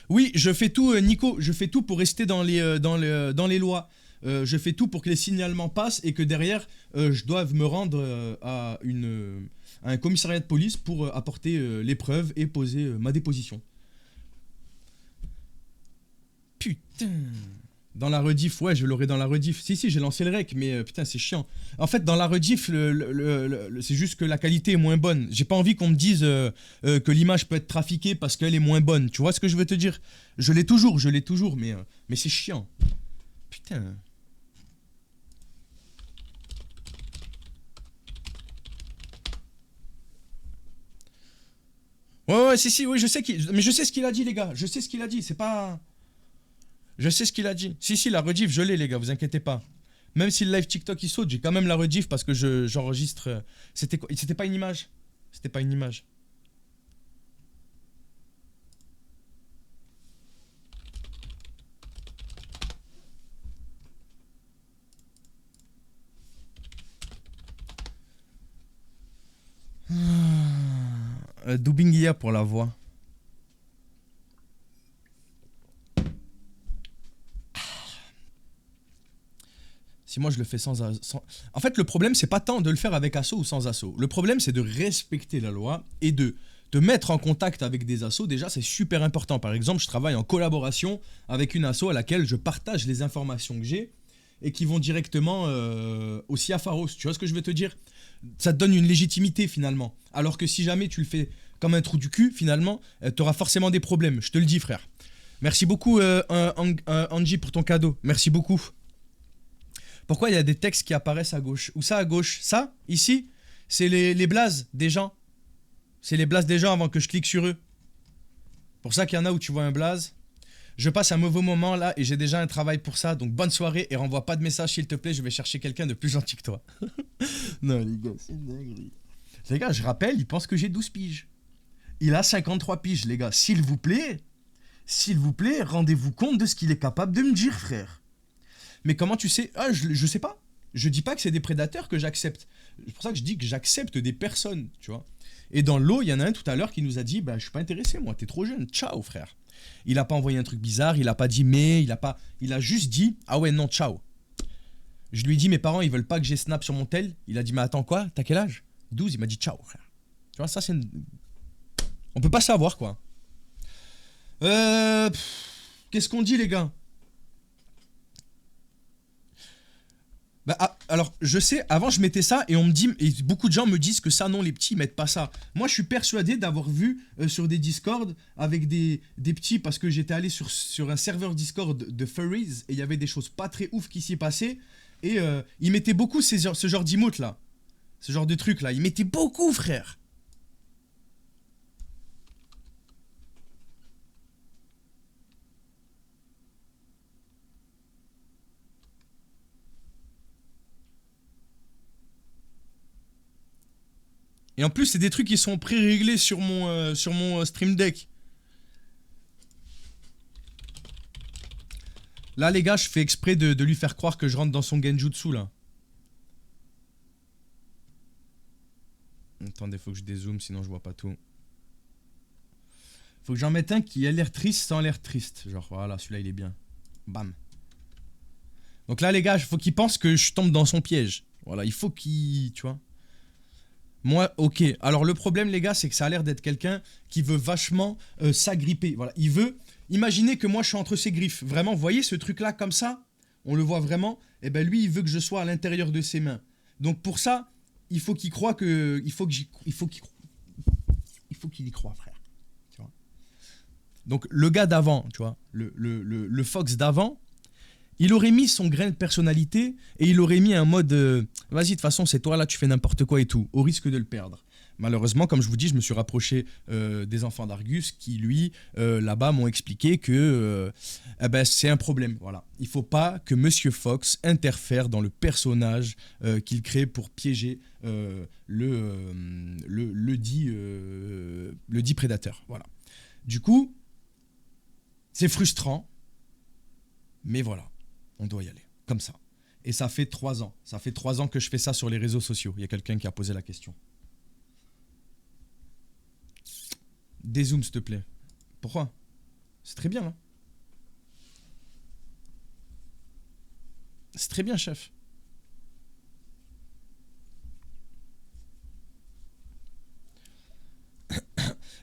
Oui, je fais tout, Nico, je fais tout pour rester dans les lois. Je fais tout pour que les signalements passent et que derrière, je doive me rendre à un commissariat de police pour apporter les preuves et poser ma déposition. Putain. Dans la rediff, ouais, je l'aurai dans la rediff. Si, j'ai lancé le rec, mais putain, c'est chiant. En fait, dans la rediff, c'est juste que la qualité est moins bonne. J'ai pas envie qu'on me dise que l'image peut être trafiquée parce qu'elle est moins bonne. Tu vois ce que je veux te dire? Je l'ai toujours, mais c'est chiant. Putain. Ouais, si, oui, mais je sais ce qu'il a dit, les gars. Je sais ce qu'il a dit, c'est pas... Je sais ce qu'il a dit. Si, la rediff, je l'ai, les gars, vous inquiétez pas. Même si le live TikTok il saute, j'ai quand même la rediff parce que j'enregistre. C'était pas une image. C'était pas une image. Dubingia pour la voix. Si moi je le fais sans... En fait, le problème, c'est pas tant de le faire avec assaut ou sans assaut. Le problème, c'est de respecter la loi et de te mettre en contact avec des assos. Déjà, c'est super important. Par exemple, je travaille en collaboration avec une asso à laquelle je partage les informations que j'ai et qui vont directement aussi à Pharos. Tu vois ce que je veux te dire? Ça te donne une légitimité finalement. Alors que si jamais tu le fais comme un trou du cul, finalement, tu auras forcément des problèmes. Je te le dis, frère. Merci beaucoup, Angie, pour ton cadeau. Merci beaucoup. Pourquoi il y a des textes qui apparaissent à gauche? Où ça à gauche? Ça, ici, c'est les blazes des gens. C'est les blazes des gens avant que je clique sur eux. Pour ça qu'il y en a où tu vois un blaze. Je passe un mauvais moment là et j'ai déjà un travail pour ça. Donc bonne soirée et renvoie pas de message s'il te plaît. Je vais chercher quelqu'un de plus gentil que toi. Non les gars, c'est dingue. Les gars, je rappelle, il pense que j'ai 12 piges. Il a 53 piges les gars. S'il vous plaît, rendez-vous compte de ce qu'il est capable de me dire, frère. Mais comment tu sais? Ah, je sais pas. Je dis pas que c'est des prédateurs que j'accepte. C'est pour ça que je dis que j'accepte des personnes, tu vois. Et dans l'eau, il y en a un tout à l'heure qui nous a dit bah, je suis pas intéressé, moi, t'es trop jeune. Ciao, frère. Il a pas envoyé un truc bizarre, il a pas dit mais, il a juste dit ah ouais, non, ciao. Je lui ai dit mes parents, ils veulent pas que j'ai Snap sur mon tel. Il a dit mais attends quoi? T'as quel âge? 12, il m'a dit ciao, frère. Tu vois, ça c'est une... On peut pas savoir, quoi. Qu'est-ce qu'on dit, les gars? Bah, alors, je sais, avant je mettais ça et on me dit, et beaucoup de gens me disent que ça, non, les petits ils mettent pas ça. Moi, je suis persuadé d'avoir vu sur des Discord avec des petits, parce que j'étais allé sur un serveur Discord de Furries et il y avait des choses pas très ouf qui s'y passaient. Et ils mettaient beaucoup ce genre d'emotes là. Ce genre de trucs là. Ils mettaient beaucoup, frère. Et en plus, c'est des trucs qui sont pré-réglés sur mon Stream Deck. Là, les gars, je fais exprès de lui faire croire que je rentre dans son genjutsu, là. Attendez, faut que je dézoome, sinon je vois pas tout. Faut que j'en mette un qui a l'air triste sans l'air triste. Genre, voilà, celui-là, il est bien. Bam. Donc là, les gars, il faut qu'il pense que je tombe dans son piège. Voilà, il faut qu'il... Tu vois. Moi, ok. Alors, le problème, les gars, c'est que ça a l'air d'être quelqu'un qui veut vachement s'agripper. Voilà, il veut... Imaginez que moi, je suis entre ses griffes. Vraiment, vous voyez ce truc-là, comme ça? On le voit vraiment. Et ben lui, il veut que je sois à l'intérieur de ses mains. Donc, pour ça, il faut qu'il croie que... Il faut qu'il y croie, frère. Tu vois. Donc, le gars d'avant, tu vois, le Fox d'avant, il aurait mis son grain de personnalité et il aurait mis un mode vas-y, de toute façon, c'est toi, là, tu fais n'importe quoi et tout, au risque de le perdre. Malheureusement, comme je vous dis, je me suis rapproché des enfants d'Argus qui, lui, là-bas, m'ont expliqué que ben, c'est un problème. Voilà. Il ne faut pas que Monsieur Fox interfère dans le personnage qu'il crée pour piéger le dit prédateur. Voilà. Du coup, c'est frustrant, mais voilà. On doit y aller, comme ça. Et ça fait 3 ans. Ça fait 3 ans que je fais ça sur les réseaux sociaux. Il y a quelqu'un qui a posé la question. Dézoom, s'il te plaît. Pourquoi? C'est très bien, hein. C'est très bien, chef.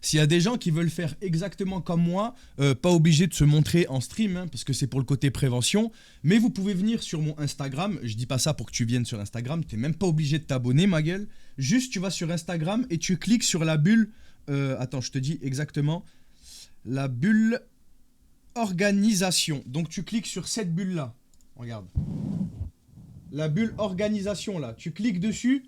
S'il y a des gens qui veulent faire exactement comme moi, pas obligé de se montrer en stream, hein, parce que c'est pour le côté prévention, mais vous pouvez venir sur mon Instagram. Je dis pas ça pour que tu viennes sur Instagram, t'es même pas obligé de t'abonner, ma gueule. Juste, tu vas sur Instagram et tu cliques sur la bulle. Attends, je te dis exactement. La bulle organisation. Donc tu cliques sur cette bulle-là. Regarde. La bulle organisation, là. Tu cliques dessus.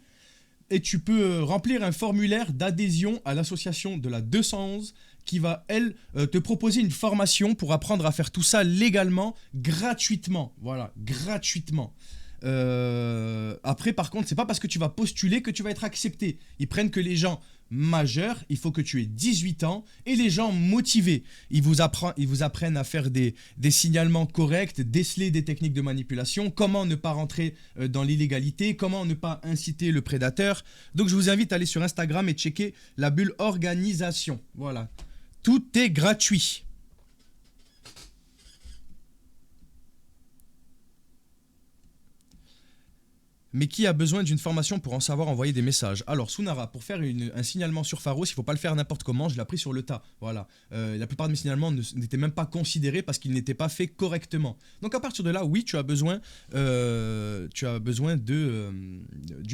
Et tu peux remplir un formulaire d'adhésion à l'association de la 211 qui va, elle, te proposer une formation pour apprendre à faire tout ça légalement, gratuitement. Voilà, gratuitement. Après, par contre, c'est pas parce que tu vas postuler que tu vas être accepté. Ils prennent que les gens majeur, il faut que tu aies 18 ans et les gens motivés. Ils vous apprennent à faire des signalements corrects, déceler des techniques de manipulation, comment ne pas rentrer dans l'illégalité, comment ne pas inciter le prédateur. Donc je vous invite à aller sur Instagram et checker la bulle organisation. Voilà. Tout est gratuit. Mais qui a besoin d'une formation pour en savoir envoyer des messages? Alors, Sunara, pour faire un signalement sur Pharos, il ne faut pas le faire n'importe comment, je l'ai appris sur le tas. Voilà. La plupart de mes signalements n'étaient même pas considérés parce qu'ils n'étaient pas faits correctement. Donc, à partir de là, oui, tu as besoin d'une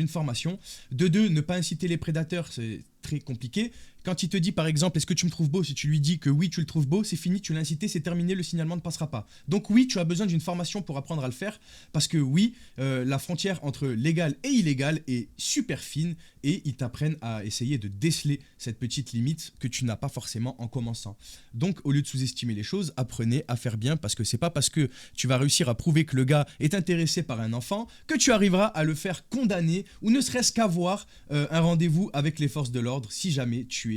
formation. De deux, ne pas inciter les prédateurs, c'est très compliqué. Quand il te dit par exemple est-ce que tu me trouves beau, si tu lui dis que oui tu le trouves beau, c'est fini, tu l'as incité, c'est terminé, le signalement ne passera pas. Donc oui, tu as besoin d'une formation pour apprendre à le faire, parce que oui, la frontière entre légal et illégal est super fine, et ils t'apprennent à essayer de déceler cette petite limite que tu n'as pas forcément en commençant. Donc au lieu de sous-estimer les choses, apprenez à faire bien, parce que c'est pas parce que tu vas réussir à prouver que le gars est intéressé par un enfant que tu arriveras à le faire condamner, ou ne serait-ce qu'avoir un rendez-vous avec les forces de l'ordre si jamais tu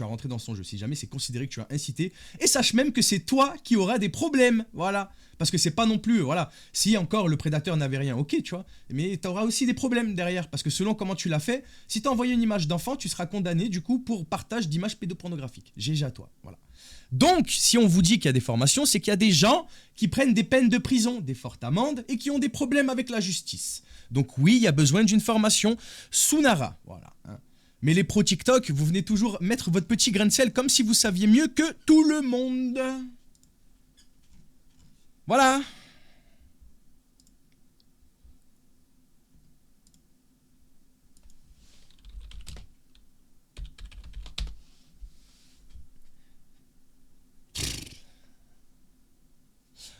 as rentré dans son jeu, si jamais c'est considéré que tu as incité, et sache même que c'est toi qui auras des problèmes, voilà, parce que c'est pas non plus, voilà, si encore le prédateur n'avait rien, ok, tu vois, mais tu auras aussi des problèmes derrière, parce que selon comment tu l'as fait, si tu as envoyé une image d'enfant, tu seras condamné du coup pour partage d'images pédopornographiques, GG à toi, voilà. Donc, si on vous dit qu'il y a des formations, c'est qu'il y a des gens qui prennent des peines de prison, des fortes amendes, et qui ont des problèmes avec la justice. Donc oui, il y a besoin d'une formation Sunara, voilà, hein. Mais les pros TikTok, vous venez toujours mettre votre petit grain de sel comme si vous saviez mieux que tout le monde. Voilà.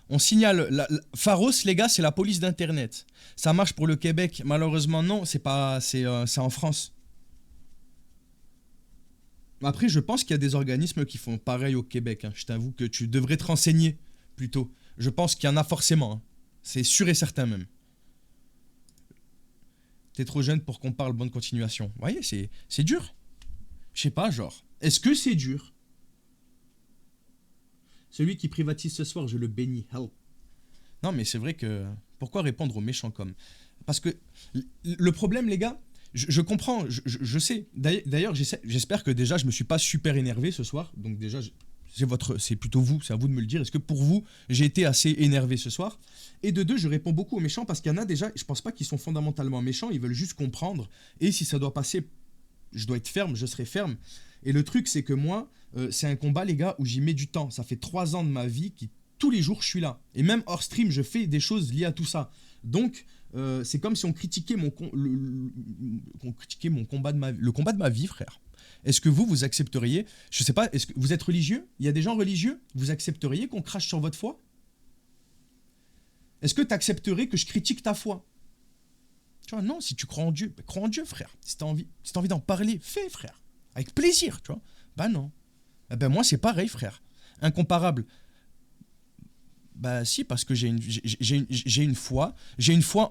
On signale, Pharos, les gars, c'est la police d'internet. Ça marche pour le Québec, malheureusement non, c'est en France. Après, je pense qu'il y a des organismes qui font pareil au Québec, hein. Je t'avoue que tu devrais te renseigner plutôt. Je pense qu'il y en a forcément, hein. C'est sûr et certain même. T'es trop jeune pour qu'on parle, bonne continuation. Vous voyez, c'est dur. Je sais pas, genre. Est-ce que c'est dur? Celui qui privatise ce soir, je le bénis. Help. Non, mais c'est vrai que... Pourquoi répondre aux méchants comme? Parce que le problème, les gars, je comprends, je sais. D'ailleurs, j'espère que déjà, je me suis pas super énervé ce soir. Donc déjà, c'est plutôt vous, c'est à vous de me le dire. Est-ce que pour vous, j'ai été assez énervé ce soir? Et de deux, je réponds beaucoup aux méchants parce qu'il y en a déjà, je pense pas qu'ils sont fondamentalement méchants, ils veulent juste comprendre. Et si ça doit passer, je dois être ferme, je serai ferme. Et le truc, c'est que moi, c'est un combat, les gars, où j'y mets du temps. Ça fait 3 ans de ma vie qui, tous les jours, je suis là. Et même hors stream, je fais des choses liées à tout ça. Donc, c'est comme si on critiquait le combat de le combat de ma vie, frère. Est-ce que vous accepteriez, je sais pas, est-ce que vous êtes religieux? Il y a des gens religieux? Vous accepteriez qu'on crache sur votre foi? Est-ce que tu accepterais que je critique ta foi? Tu vois, non, si tu crois en Dieu, bah, crois en Dieu, frère. Si t'as envie d'en parler, fais, frère. Avec plaisir, tu vois. Bah non. Eh ben moi, c'est pareil, frère. Incomparable. Bah si, parce que j'ai une foi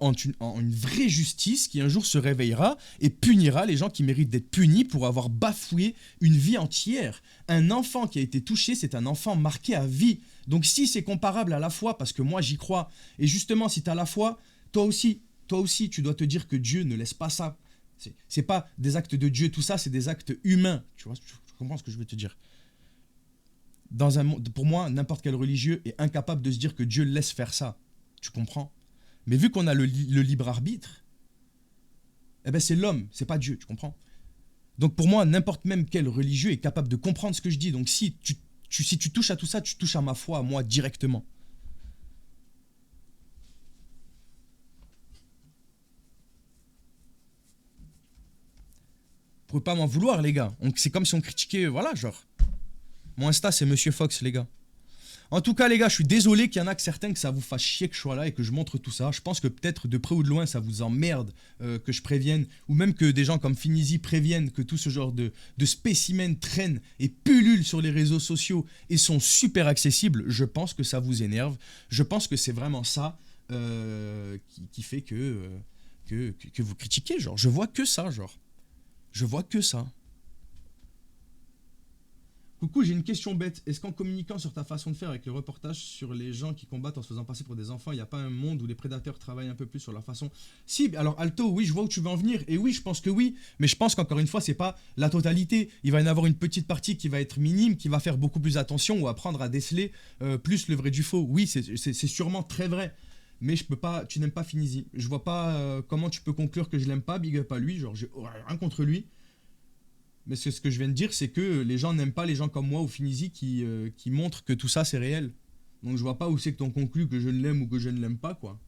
en une vraie justice qui un jour se réveillera et punira les gens qui méritent d'être punis pour avoir bafoué une vie entière. Un enfant qui a été touché, c'est un enfant marqué à vie. Donc si c'est comparable à la foi, parce que moi j'y crois, et justement si tu as la foi, toi aussi, tu dois te dire que Dieu ne laisse pas ça. C'est pas des actes de Dieu, tout ça, c'est des actes humains. Tu vois, tu comprends ce que je veux te dire? Dans un monde, pour moi, n'importe quel religieux est incapable de se dire que Dieu laisse faire ça. Tu comprends? Mais vu qu'on a le libre arbitre, eh ben c'est l'homme, c'est pas Dieu, tu comprends? Donc pour moi, n'importe même quel religieux est capable de comprendre ce que je dis. Donc si tu touches à tout ça, tu touches à ma foi, à moi, directement. Vous pouvez pas m'en vouloir, les gars. C'est comme si on critiquait, voilà, genre. Mon Insta, c'est Monsieur Fox, les gars. En tout cas, les gars, je suis désolé qu'il y en a que certains que ça vous fasse chier que je sois là et que je montre tout ça. Je pense que peut-être de près ou de loin, ça vous emmerde que je prévienne, ou même que des gens comme Finizy préviennent que tout ce genre de spécimens traînent et pullulent sur les réseaux sociaux et sont super accessibles. Je pense que ça vous énerve. Je pense que c'est vraiment ça qui fait que vous critiquez. Genre, je vois que ça, genre. Je vois que ça. Coucou, j'ai une question bête. Est-ce qu'en communiquant sur ta façon de faire avec le reportage sur les gens qui combattent en se faisant passer pour des enfants, il n'y a pas un monde où les prédateurs travaillent un peu plus sur leur façon? Si, alors Alto, oui, je vois où tu veux en venir. Et oui, je pense que oui. Mais je pense qu'encore une fois, c'est pas la totalité. Il va y en avoir une petite partie qui va être minime, qui va faire beaucoup plus attention ou apprendre à déceler plus le vrai du faux. Oui, c'est sûrement très vrai. Mais je peux pas, tu n'aimes pas Finizi. Je vois pas comment tu peux conclure que je l'aime pas, big up à lui. Genre, j'ai rien contre lui. Mais ce que je viens de dire, c'est que les gens n'aiment pas les gens comme moi ou Finizi qui montrent que tout ça c'est réel. Donc je vois pas où c'est que t'en conclus que je ne l'aime ou que je ne l'aime pas, quoi.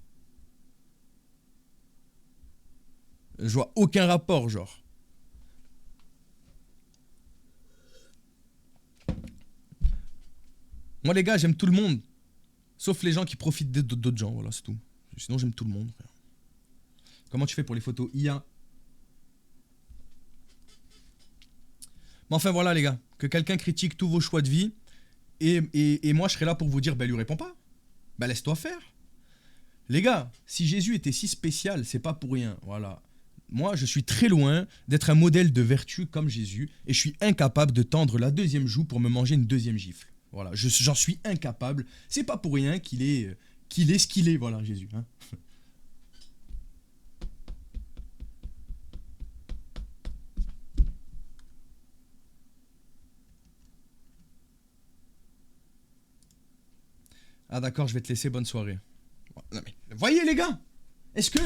Je vois aucun rapport, genre. Moi, les gars, j'aime tout le monde. Sauf les gens qui profitent d'autres gens, voilà, c'est tout. Sinon, j'aime tout le monde, frère. Comment tu fais pour les photos IA? Mais enfin, voilà, les gars. Que quelqu'un critique tous vos choix de vie. Et moi, je serai là pour vous dire, bah, lui réponds pas. Bah, laisse-toi faire. Les gars, si Jésus était si spécial, c'est pas pour rien. Voilà. Moi, je suis très loin d'être un modèle de vertu comme Jésus et je suis incapable de tendre la deuxième joue pour me manger une deuxième gifle. Voilà, j'en suis incapable. C'est pas pour rien qu'il est ce qu'il est, voilà, Jésus. Hein. Ah d'accord, je vais te laisser, bonne soirée. Non, mais, voyez les gars, est-ce que...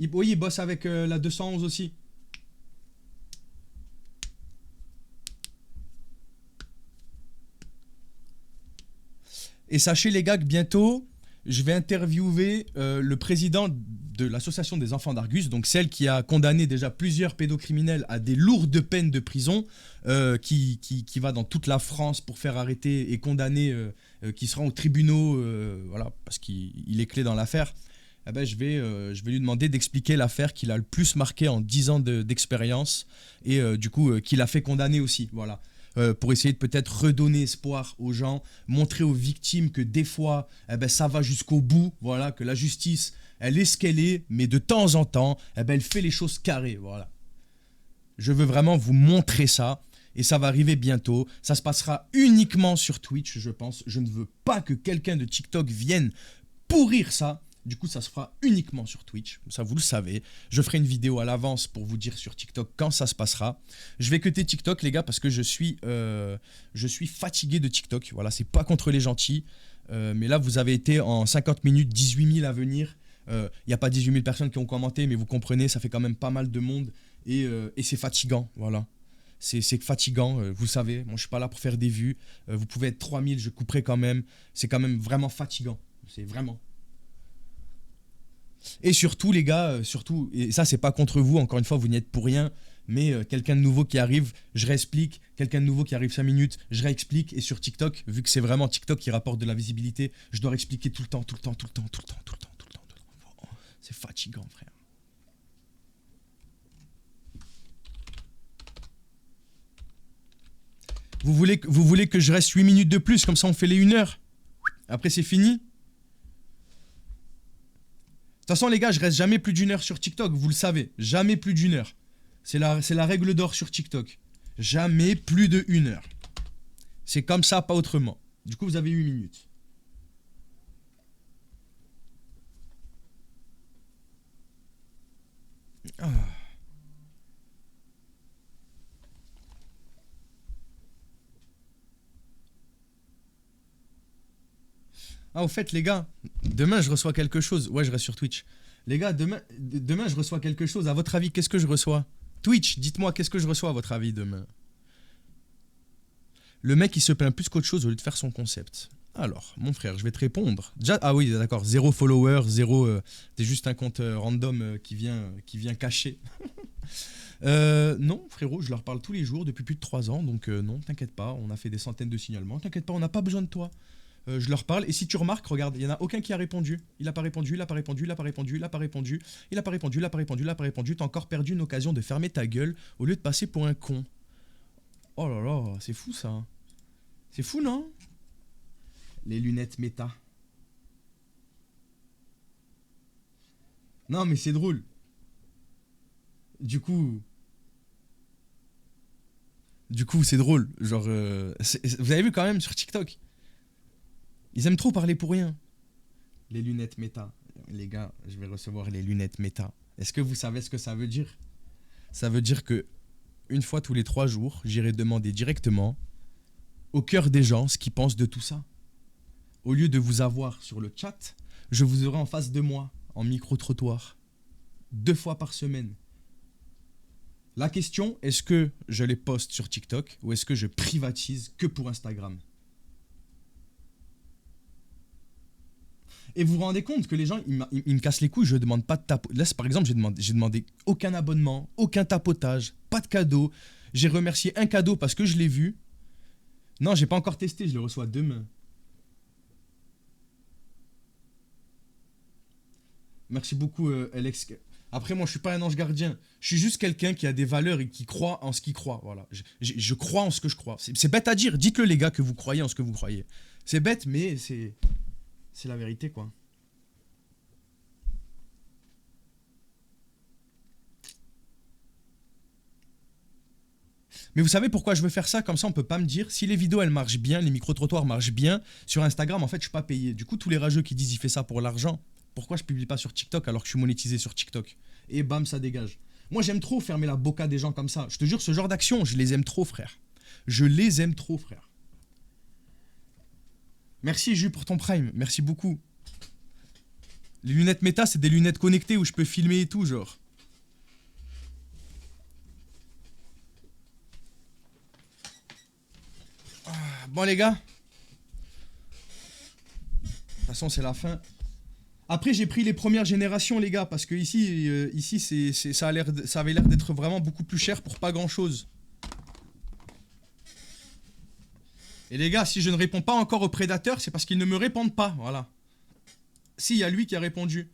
Oui, il bosse avec la 211 aussi. Et sachez les gars que bientôt, je vais interviewer le président de l'association des enfants d'Argus, donc celle qui a condamné déjà plusieurs pédocriminels à des lourdes peines de prison, qui va dans toute la France pour faire arrêter et condamner, qui se rend aux tribunaux, voilà, parce qu'il est clé dans l'affaire. Eh ben, je vais lui demander d'expliquer l'affaire qu'il a le plus marqué en 10 ans d'expérience et du coup qu'il a fait condamner aussi. Voilà. Pour essayer de peut-être redonner espoir aux gens, montrer aux victimes que des fois, eh ben, ça va jusqu'au bout, voilà, que la justice, elle est ce qu'elle est, mais de temps en temps, eh ben, elle fait les choses carrées, voilà. Je veux vraiment vous montrer ça, et ça va arriver bientôt. Ça se passera uniquement sur Twitch, je pense. Je ne veux pas que quelqu'un de TikTok vienne pourrir ça. Du coup, ça se fera uniquement sur Twitch. Ça, vous le savez. Je ferai une vidéo à l'avance pour vous dire sur TikTok quand ça se passera. Je vais cutter TikTok, les gars, parce que je suis fatigué de TikTok. Voilà, c'est pas contre les gentils. Mais là, vous avez été en 50 minutes, 18 000 à venir. Il n'y a pas 18 000 personnes qui ont commenté, mais vous comprenez, ça fait quand même pas mal de monde. Et c'est fatigant, voilà. C'est fatigant, vous savez. Moi, je suis pas là pour faire des vues. Vous pouvez être 3000, je couperai quand même. C'est quand même vraiment fatigant. C'est vraiment. Et surtout, les gars, surtout, et ça, c'est pas contre vous, encore une fois, vous n'y êtes pour rien, mais quelqu'un de nouveau qui arrive, je réexplique, quelqu'un de nouveau qui arrive 5 minutes, je réexplique, et sur TikTok, vu que c'est vraiment TikTok qui rapporte de la visibilité, je dois réexpliquer tout le temps, tout le temps, tout le temps, tout le temps, tout le temps, tout le temps, tout le temps. Oh, c'est fatigant, frère. Vous voulez que je reste 8 minutes de plus, comme ça on fait les 1 heure. Après, c'est fini. De toute façon, les gars, je reste jamais plus d'1 heure sur TikTok, vous le savez. Jamais plus d'1 heure. C'est la règle d'or sur TikTok. Jamais plus de 1 heure. C'est comme ça, pas autrement. Du coup, vous avez 8 minutes. Ah. Au fait, les gars, demain, je reçois quelque chose. Ouais, je reste sur Twitch. Les gars, demain, je reçois quelque chose. À votre avis, qu'est-ce que je reçois? Twitch, dites-moi, qu'est-ce que je reçois à votre avis demain? Le mec, il se plaint plus qu'autre chose au lieu de faire son concept. Alors, mon frère, je vais te répondre. Déjà, ah oui, d'accord, 0 follower, 0. T'es juste un compte random qui vient cacher. Non, frérot, je leur parle tous les jours depuis plus de 3 ans, donc non, t'inquiète pas, on a fait des centaines de signalements. T'inquiète pas, on n'a pas besoin de toi. Je leur parle, et si tu remarques, regarde, il n'y en a aucun qui a répondu. Il n'a pas répondu, il n'a pas répondu, il n'a pas répondu, il n'a pas répondu, il n'a pas répondu, il n'a pas répondu, il n'a pas répondu. T'as encore perdu une occasion de fermer ta gueule au lieu de passer pour un con. Oh là là, c'est fou ça. C'est fou, non? Les lunettes méta. Non, mais c'est drôle. Du coup, Du coup, c'est drôle. Genre, vous avez vu quand même sur TikTok, ils aiment trop parler pour rien. Les lunettes méta. Les gars, je vais recevoir les lunettes méta. Est-ce que vous savez ce que ça veut dire? Ça veut dire que une fois tous les 3 jours, j'irai demander directement au cœur des gens ce qu'ils pensent de tout ça. Au lieu de vous avoir sur le chat, je vous aurai en face de moi, en micro-trottoir. 2 fois par semaine. La question, est-ce que je les poste sur TikTok ou est-ce que je privatise que pour Instagram? Et vous vous rendez compte que les gens, ils me cassent les couilles, je ne demande pas de tapotage. Là, par exemple, j'ai demandé aucun abonnement, aucun tapotage, pas de cadeau. J'ai remercié un cadeau parce que je l'ai vu. Non, j'ai pas encore testé, je le reçois demain. Merci beaucoup, Alex. Après, moi, je suis pas un ange gardien. Je suis juste quelqu'un qui a des valeurs et qui croit en ce qu'il croit. Voilà. Je crois en ce que je crois. C'est bête à dire. Dites-le, les gars, que vous croyez en ce que vous croyez. C'est bête, mais c'est la vérité, quoi. Mais vous savez pourquoi je veux faire ça? Comme ça, on peut pas me dire, si les vidéos, elles marchent bien, les micro-trottoirs marchent bien, sur Instagram, en fait, je suis pas payé. Du coup, tous les rageux qui disent, il fait ça pour l'argent, pourquoi je publie pas sur TikTok alors que je suis monétisé sur TikTok? Et bam, ça dégage. Moi, j'aime trop fermer la boca des gens comme ça. Je te jure, ce genre d'action, je les aime trop, frère. Je les aime trop, frère. Merci, Jus, pour ton prime. Merci beaucoup. Les lunettes méta, c'est des lunettes connectées où je peux filmer et tout, genre. Bon, les gars. De toute façon, c'est la fin. Après, j'ai pris les premières générations, les gars, parce que ici, ça avait l'air d'être vraiment beaucoup plus cher pour pas grand-chose. Et les gars, si je ne réponds pas encore aux prédateurs, c'est parce qu'ils ne me répondent pas, voilà. Si, il y a lui qui a répondu.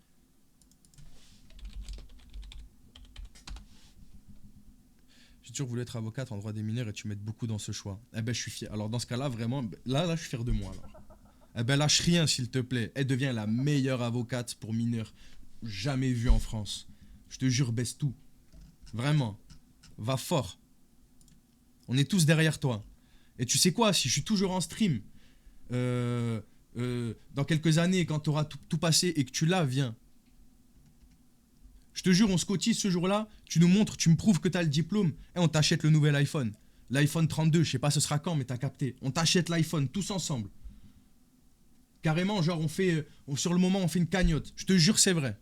J'ai toujours voulu être avocate en droit des mineurs et tu m'aides beaucoup dans ce choix. Eh ben, je suis fier. Alors, dans ce cas-là, vraiment, là, je suis fier de moi, là. Eh ben, lâche rien, s'il te plaît. Elle devient la meilleure avocate pour mineurs jamais vue en France. Je te jure, baisse tout. Vraiment. Va fort. On est tous derrière toi. Et tu sais quoi, si je suis toujours en stream, dans quelques années, quand tu auras tout passé et que tu l'as, viens. Je te jure, on se cotise ce jour-là, tu nous montres, tu me prouves que tu as le diplôme, et on t'achète le nouvel iPhone. L'iPhone 32, je sais pas ce sera quand, mais t'as capté. On t'achète l'iPhone, tous ensemble. Carrément, genre, sur le moment, on fait une cagnotte. Je te jure, c'est vrai.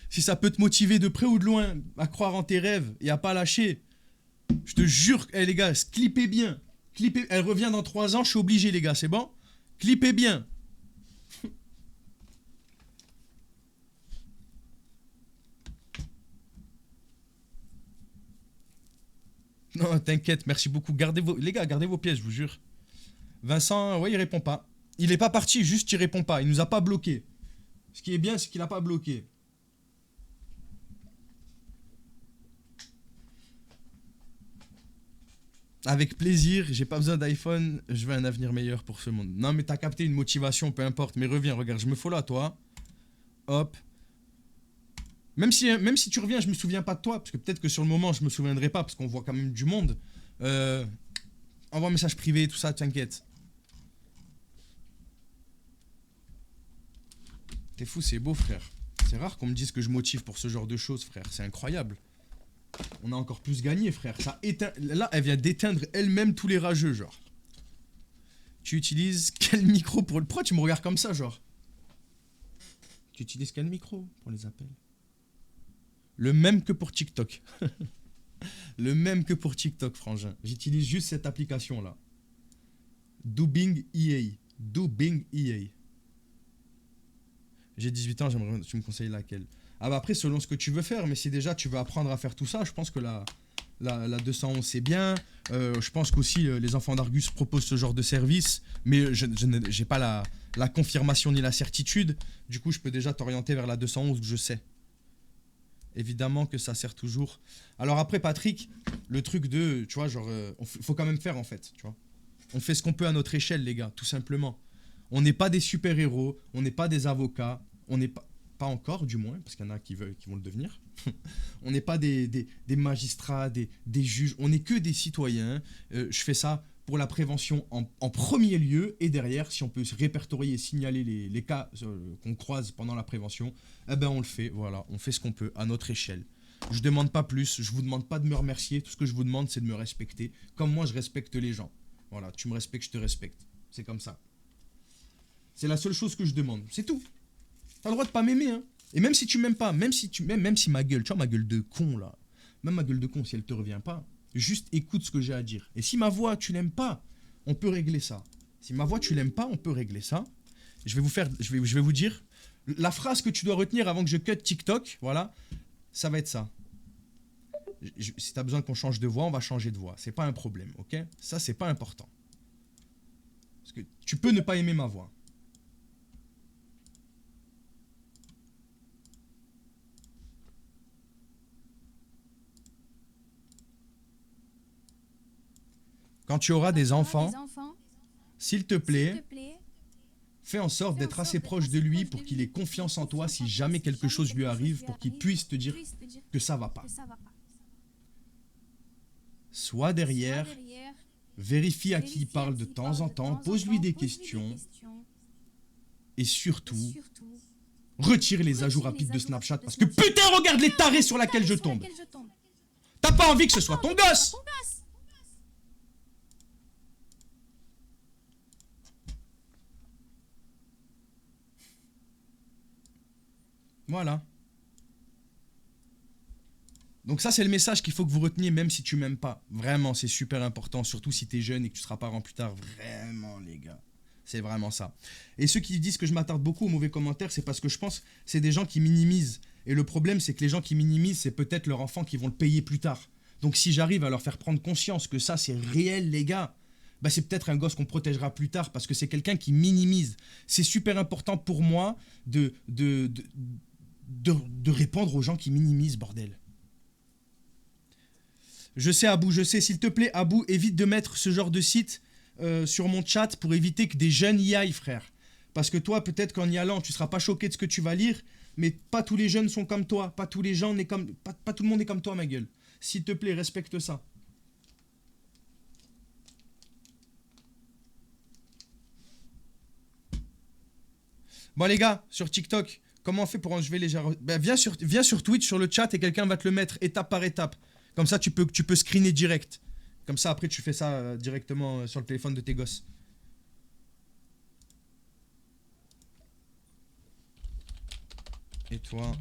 Si ça peut te motiver de près ou de loin à croire en tes rêves et à pas lâcher, je te jure, les gars, clippez bien. Clippez, elle revient dans 3 ans, je suis obligé, les gars, c'est bon? Clippez bien. Non, t'inquiète, merci beaucoup. Les gars, gardez vos pièces, je vous jure. Vincent, ouais, il répond pas. Il est pas parti, juste il répond pas. Il nous a pas bloqué. Ce qui est bien, c'est qu'il a pas bloqué. Avec plaisir, j'ai pas besoin d'iPhone, je veux un avenir meilleur pour ce monde. Non, mais t'as capté une motivation, peu importe. Mais reviens, regarde, je me follow à toi. Hop. Même si tu reviens, je me souviens pas de toi, parce que peut-être que sur le moment, je me souviendrai pas, parce qu'on voit quand même du monde. Envoie un message privé, tout ça, t'inquiète. T'es fou, c'est beau, frère. C'est rare qu'on me dise que je motive pour ce genre de choses, frère. C'est incroyable. On a encore plus gagné, frère. Ça éteint... Là, elle vient d'éteindre elle-même tous les rageux, genre. Tu utilises quel micro pour le... Pourquoi tu me regardes comme ça, genre? Tu utilises quel micro pour les appels? Le même que pour TikTok. Le même que pour TikTok, frangin. J'utilise juste cette application-là. Dubbing EA. Dubbing EA. J'ai 18 ans, j'aimerais... Tu me conseilles laquelle? Ah bah après, selon ce que tu veux faire, mais si déjà tu veux apprendre à faire tout ça, je pense que la 211 c'est bien. Je pense qu'aussi les enfants d'Argus proposent ce genre de service, mais je n'ai pas la confirmation ni la certitude. Du coup, je peux déjà t'orienter vers la 211 où je sais. Évidemment que ça sert toujours. Alors après, Patrick, le truc de, tu vois, genre, faut quand même faire en fait, tu vois. On fait ce qu'on peut à notre échelle, les gars, tout simplement. On n'est pas des super-héros, on n'est pas des avocats, on n'est pas... pas encore du moins, parce qu'il y en a qui veulent, qui vont le devenir. On n'est pas des magistrats, des juges, on n'est que des citoyens. Je fais ça pour la prévention en premier lieu, et derrière, si on peut se répertorier et signaler les cas qu'on croise pendant la prévention, eh ben on le fait, voilà, on fait ce qu'on peut à notre échelle. Je demande pas plus, je vous demande pas de me remercier, tout ce que je vous demande c'est de me respecter, comme moi je respecte les gens. Voilà, tu me respectes, je te respecte. C'est comme ça. C'est la seule chose que je demande, c'est tout. T'as le droit de pas m'aimer, hein. Et même si tu m'aimes pas, même si ma gueule, tu vois ma gueule de con là, même ma gueule de con si elle te revient pas, juste écoute ce que j'ai à dire. Et si ma voix tu l'aimes pas, on peut régler ça. Si ma voix tu l'aimes pas, on peut régler ça. Je vais vous dire la phrase que tu dois retenir avant que je cut TikTok, voilà, ça va être ça. Si t'as besoin qu'on change de voix, on va changer de voix. C'est pas un problème, ok? Ça c'est pas important. Parce que tu peux ne pas aimer ma voix. Quand tu auras des enfants, s'il te plaît, fais en sorte d'être assez proche de lui pour qu'il ait confiance en toi si jamais quelque chose lui arrive, pour qu'il puisse te dire que ça va pas. Sois derrière, vérifie à qui il parle de temps en temps, pose-lui des questions et surtout, retire les ajouts rapides de Snapchat parce que putain, regarde les tarés sur laquelle je tombe. T'as pas envie que ce soit ton gosse. Voilà. Donc ça, c'est le message qu'il faut que vous reteniez, même si tu m'aimes pas. Vraiment, c'est super important, surtout si t'es jeune et que tu seras parent plus tard. Vraiment, les gars. C'est vraiment ça. Et ceux qui disent que je m'attarde beaucoup aux mauvais commentaires, c'est parce que je pense que c'est des gens qui minimisent. Et le problème, c'est que les gens qui minimisent, c'est peut-être leurs enfants qui vont le payer plus tard. Donc si j'arrive à leur faire prendre conscience que ça, c'est réel, les gars, bah c'est peut-être un gosse qu'on protégera plus tard parce que c'est quelqu'un qui minimise. C'est super important pour moi de répondre aux gens qui minimisent, bordel. Je sais, Abou, je sais. S'il te plaît, Abou, évite de mettre ce genre de site sur mon chat pour éviter que des jeunes y aillent, frère. Parce que toi, peut-être qu'en y allant, tu seras pas choqué de ce que tu vas lire, mais pas tous les jeunes sont comme toi. Pas tous les gens n'est comme... Pas tout le monde est comme toi, ma gueule. S'il te plaît, respecte ça. Bon, les gars, sur TikTok, comment on fait pour enlever les... Ben, viens sur Twitch, sur le chat, et quelqu'un va te le mettre étape par étape. Comme ça, tu peux screener direct. Comme ça, après, tu fais ça directement sur le téléphone de tes gosses. Et toi?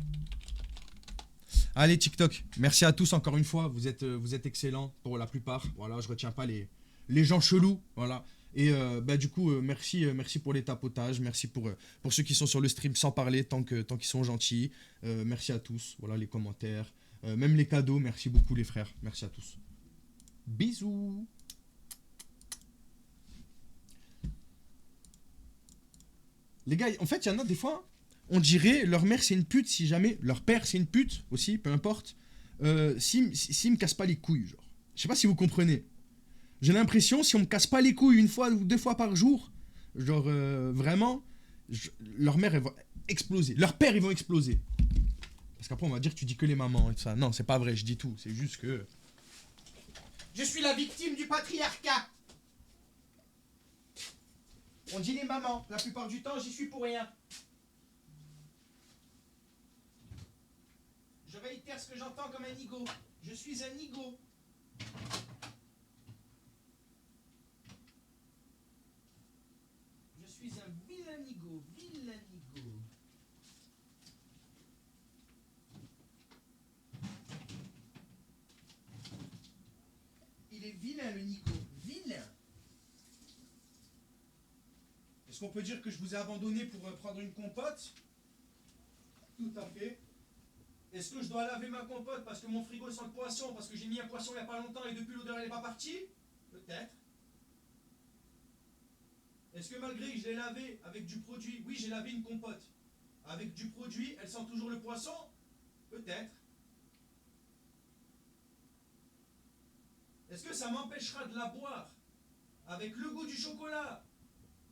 Allez, TikTok. Merci à tous encore une fois. Vous êtes excellents pour la plupart. Voilà, je retiens pas les gens chelous. Voilà. Et bah, du coup, merci pour les tapotages. Merci pour ceux qui sont sur le stream sans parler tant qu'ils sont gentils. Merci à tous. Voilà, les commentaires. Même les cadeaux. Merci beaucoup, les frères. Merci à tous. Bisous. Les gars, en fait, il y en a des fois, on dirait leur mère c'est une pute si jamais, leur père c'est une pute aussi, peu importe, s'il me casse pas les couilles, genre. Je sais pas si vous comprenez. J'ai l'impression, si on me casse pas les couilles une fois ou deux fois par jour, genre vraiment, leur mère elle va exploser. Leur père ils vont exploser. Parce qu'après on va dire que tu dis que les mamans et tout ça. Non, c'est pas vrai, je dis tout. C'est juste que... Je suis la victime du patriarcat. On dit les mamans. La plupart du temps, j'y suis pour rien. Je réitère ce que j'entends comme un nigo. Je suis un nigo. Je suis un vilain nigo. Vilain nigo. Il est vilain le nigo. Vilain. Est-ce qu'on peut dire que je vous ai abandonné pour prendre une compote? Tout à fait. Est-ce que je dois laver ma compote parce que mon frigo sent le poisson, parce que j'ai mis un poisson il n'y a pas longtemps et depuis l'odeur elle n'est pas partie? Peut-être. Est-ce que malgré que je l'ai lavé avec du produit, oui j'ai lavé une compote, avec du produit, elle sent toujours le poisson? Peut-être. Est-ce que ça m'empêchera de la boire avec le goût du chocolat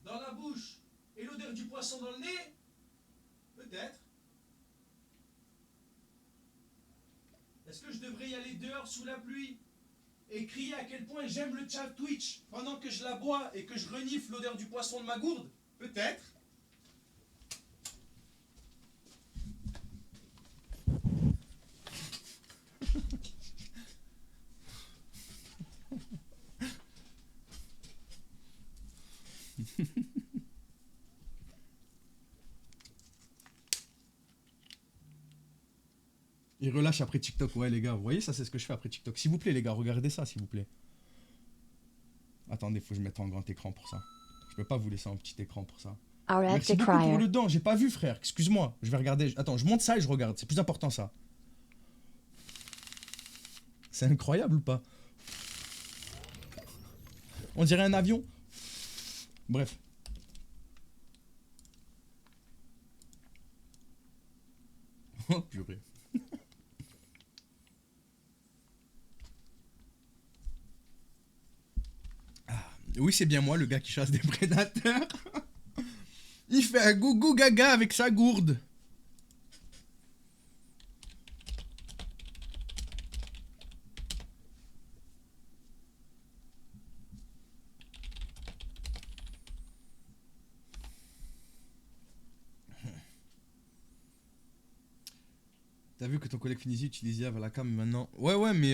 dans la bouche et l'odeur du poisson dans le nez? Peut-être. Est-ce que je devrais y aller dehors sous la pluie et crier à quel point j'aime le chat Twitch pendant que je la bois et que je renifle l'odeur du poisson de ma gourde? Peut-être. Il relâche après TikTok. Ouais, les gars, vous voyez, ça, c'est ce que je fais après TikTok. S'il vous plaît, les gars, regardez ça, s'il vous plaît. Attendez, faut que je mette en grand écran pour ça. Je peux pas vous laisser en petit écran pour ça. Merci beaucoup pour le don. J'ai pas vu, frère. Excuse-moi. Je vais regarder. Attends, je monte ça et je regarde. C'est plus important, ça. C'est incroyable ou pas? On dirait un avion. Bref. Oh, purée. Oui, c'est bien moi, le gars qui chasse des prédateurs. Il fait un gougou gaga avec sa gourde. T'as vu que ton collègue Finizy utilisait avec la cam maintenant. Ouais, mais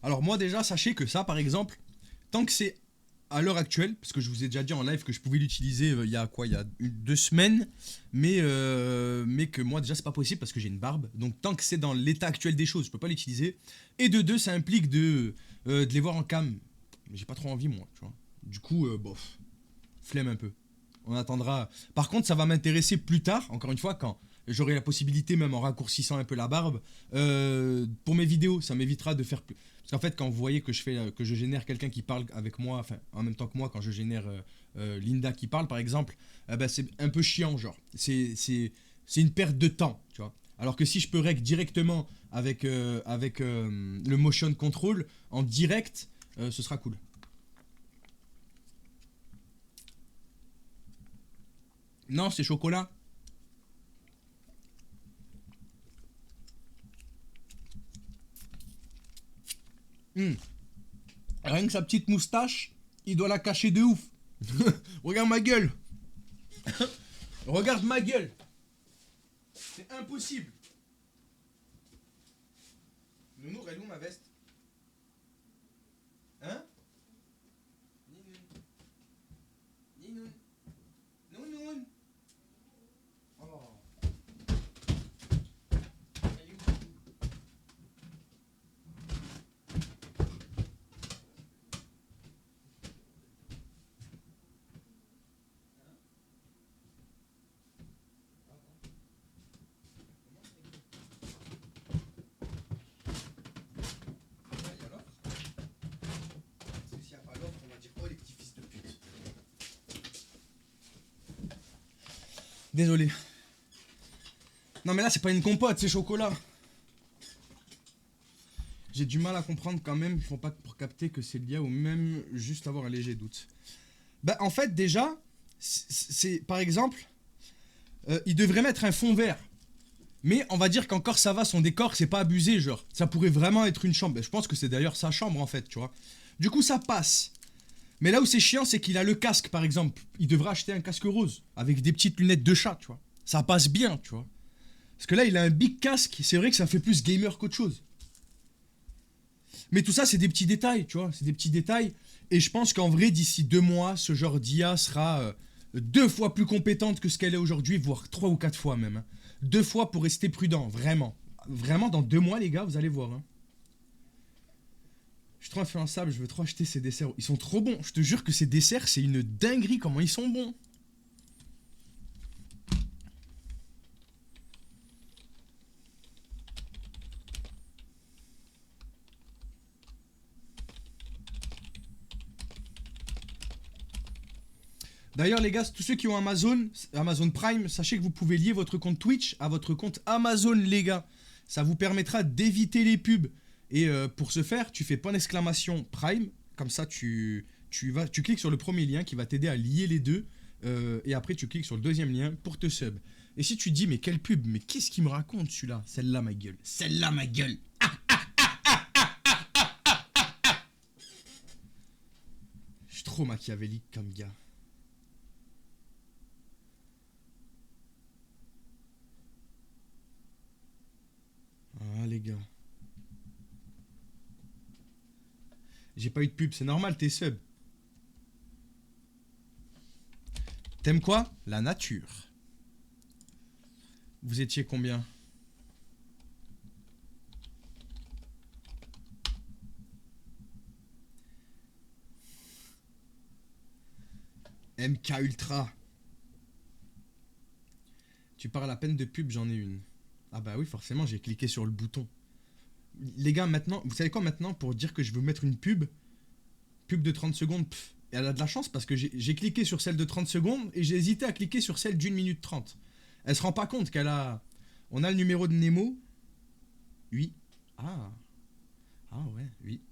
alors moi déjà, sachez que ça, par exemple, tant que c'est à l'heure actuelle, parce que je vous ai déjà dit en live que je pouvais l'utiliser il y a quoi, il y a 2 semaines, mais que moi déjà c'est pas possible parce que j'ai une barbe. Donc tant que c'est dans l'état actuel des choses, je peux pas l'utiliser. Et de deux, ça implique de les voir en cam. J'ai pas trop envie moi, tu vois. Du coup, bof, flemme un peu. On attendra. Par contre, ça va m'intéresser plus tard, encore une fois, quand j'aurai la possibilité, même en raccourcissant un peu la barbe, pour mes vidéos, ça m'évitera de faire plus. Parce qu'en fait, quand vous voyez que je génère quelqu'un qui parle avec moi, enfin, en même temps que moi, quand je génère Linda qui parle, par exemple, bah, c'est un peu chiant, genre. C'est une perte de temps, tu vois. Alors que si je peux rec directement avec le motion control en direct, ce sera cool. Non, c'est chocolat. Rien que sa petite moustache, il doit la cacher de ouf. Regarde ma gueule. Regarde ma gueule. C'est impossible. Nounours, elle est où ma veste? Hein? Ninoun. Nounoun. Oh. Elle est où? Désolé. Non mais là c'est pas une compote, c'est chocolat. J'ai du mal à comprendre quand même, ils font pas pour capter que c'est lié ou même juste avoir un léger doute. Bah en fait déjà, c'est par exemple, il devrait mettre un fond vert. Mais on va dire qu'encore ça va, son décor c'est pas abusé, genre. Ça pourrait vraiment être une chambre. Je pense que c'est d'ailleurs sa chambre en fait, tu vois. Du coup ça passe. Mais là où c'est chiant, c'est qu'il a le casque, par exemple. Il devrait acheter un casque rose, avec des petites lunettes de chat, tu vois. Ça passe bien, tu vois. Parce que là, il a un big casque. C'est vrai que ça fait plus gamer qu'autre chose. Mais tout ça, c'est des petits détails, tu vois. C'est des petits détails. Et je pense qu'en vrai, d'ici 2 mois, ce genre d'IA sera 2 fois plus compétente que ce qu'elle est aujourd'hui, voire 3 ou 4 fois même. Hein. 2 fois pour rester prudent, vraiment. Vraiment, dans 2 mois, les gars, vous allez voir. Hein. Je suis trop influençable, je veux trop acheter ces desserts. Ils sont trop bons. Je te jure que ces desserts, c'est une dinguerie comment ils sont bons. D'ailleurs, les gars, tous ceux qui ont Amazon Prime, sachez que vous pouvez lier votre compte Twitch à votre compte Amazon, les gars. Ça vous permettra d'éviter les pubs. Et pour ce faire, tu fais point d'exclamation Prime. Comme ça, tu cliques sur le premier lien qui va t'aider à lier les deux. Et après, tu cliques sur le deuxième lien pour te sub. Et si tu dis, mais quelle pub? Mais qu'est-ce qu'il me raconte celui-là? Celle-là, ma gueule. Celle-là, ma gueule. Ah, ah. trop machiavélique comme gars. Ah les gars. J'ai pas eu de pub, c'est normal, t'es sub. T'aimes quoi? La nature. Vous étiez combien? MK Ultra. Tu parles à peine de pub, j'en ai une. Ah bah oui, forcément, j'ai cliqué sur le bouton. Les gars, maintenant, vous savez quoi maintenant? Pour dire que je veux mettre une pub de 30 secondes, pff, et elle a de la chance parce que j'ai cliqué sur celle de 30 secondes et j'ai hésité à cliquer sur celle d'1 minute 30. Elle se rend pas compte qu'elle a... On a le numéro de Nemo. Oui. Ah. Ah ouais, oui.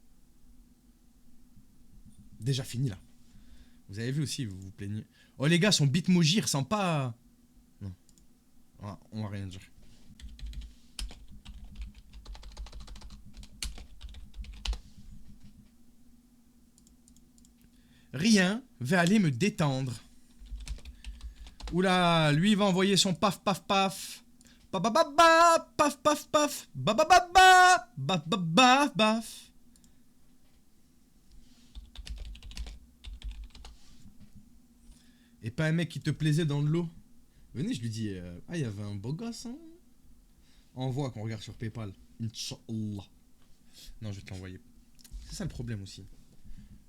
Déjà fini là. Vous avez vu aussi, vous vous plaignez. Oh les gars, son bitmoji ressemble pas à... Non. On va rien dire. Rien va aller me détendre. Oula, lui il va envoyer son paf paf paf. Ba ba ba ba, paf paf paf. Ba ba ba ba, ba ba ba baf. Et pas un mec qui te plaisait dans le lot. Venez, je lui dis, ah il y avait un beau gosse hein. Envoie qu'on regarde sur PayPal. Inch'Allah. Non, je vais te l'envoyer. C'est ça le problème aussi.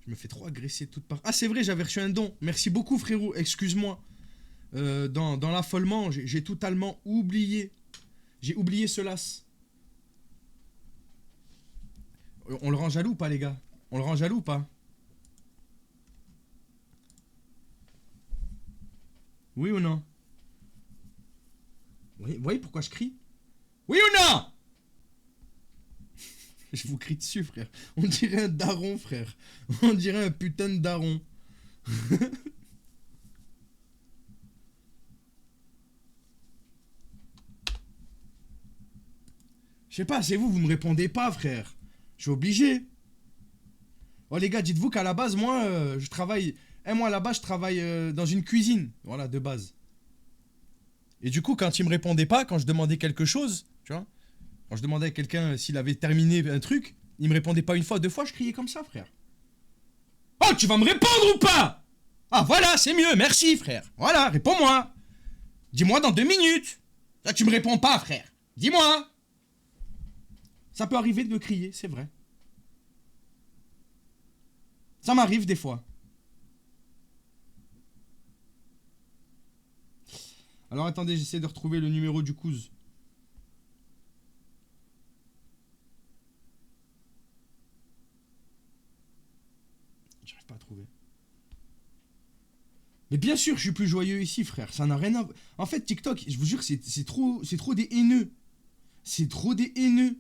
Je me fais trop agresser de toutes parts. Ah c'est vrai, j'avais reçu un don. Merci beaucoup frérot, excuse-moi. Dans l'affolement, j'ai totalement oublié. J'ai oublié ce las. On le rend jaloux ou pas les gars? On le rend jaloux ou pas? Oui ou non? Oui, vous voyez pourquoi je crie? Oui ou non? Je vous crie dessus frère. On dirait un daron frère. On dirait un putain de daron. Je sais pas, c'est vous, vous me répondez pas, frère. Je suis obligé. Oh les gars, dites-vous qu'à la base, moi, je travaille... moi, à la base, je travaille dans une cuisine. Voilà, de base. Et du coup, quand il me répondait pas, quand je demandais quelque chose, tu vois, quand je demandais à quelqu'un s'il avait terminé un truc, il me répondait pas une fois, deux fois, je criais comme ça, frère. Oh, tu vas me répondre ou pas? Ah, voilà, c'est mieux, merci, frère. Voilà, réponds-moi. Dis-moi dans 2 minutes. Là, tu me réponds pas, frère. Dis-moi. Ça peut arriver de me crier, c'est vrai. Ça m'arrive des fois. Alors attendez, j'essaie de retrouver le numéro du cousin. J'arrive pas à trouver. Mais bien sûr, je suis plus joyeux ici, frère. Ça n'a rien à... En fait, TikTok, je vous jure, c'est trop des haineux. C'est trop des haineux.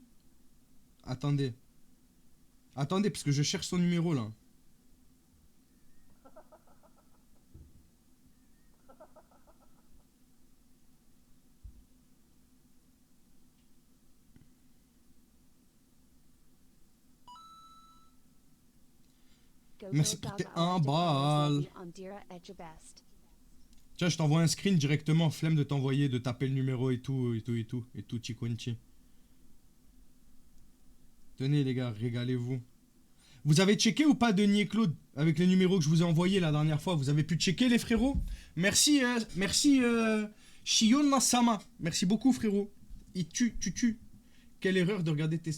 Attendez. Attendez, parce que je cherche son numéro, là. Merci pour tes 1 balle. Tiens, je t'envoie un screen directement. Flemme de t'envoyer, de taper le numéro et tout, chikunchi. Tenez, les gars, régalez-vous. Vous avez checké ou pas Denis et Claude avec le numéro que je vous ai envoyé la dernière fois? Vous avez pu checker, les frérots? Merci, Shion Masama. Merci beaucoup, frérot. Et tu. Quelle erreur de regarder tes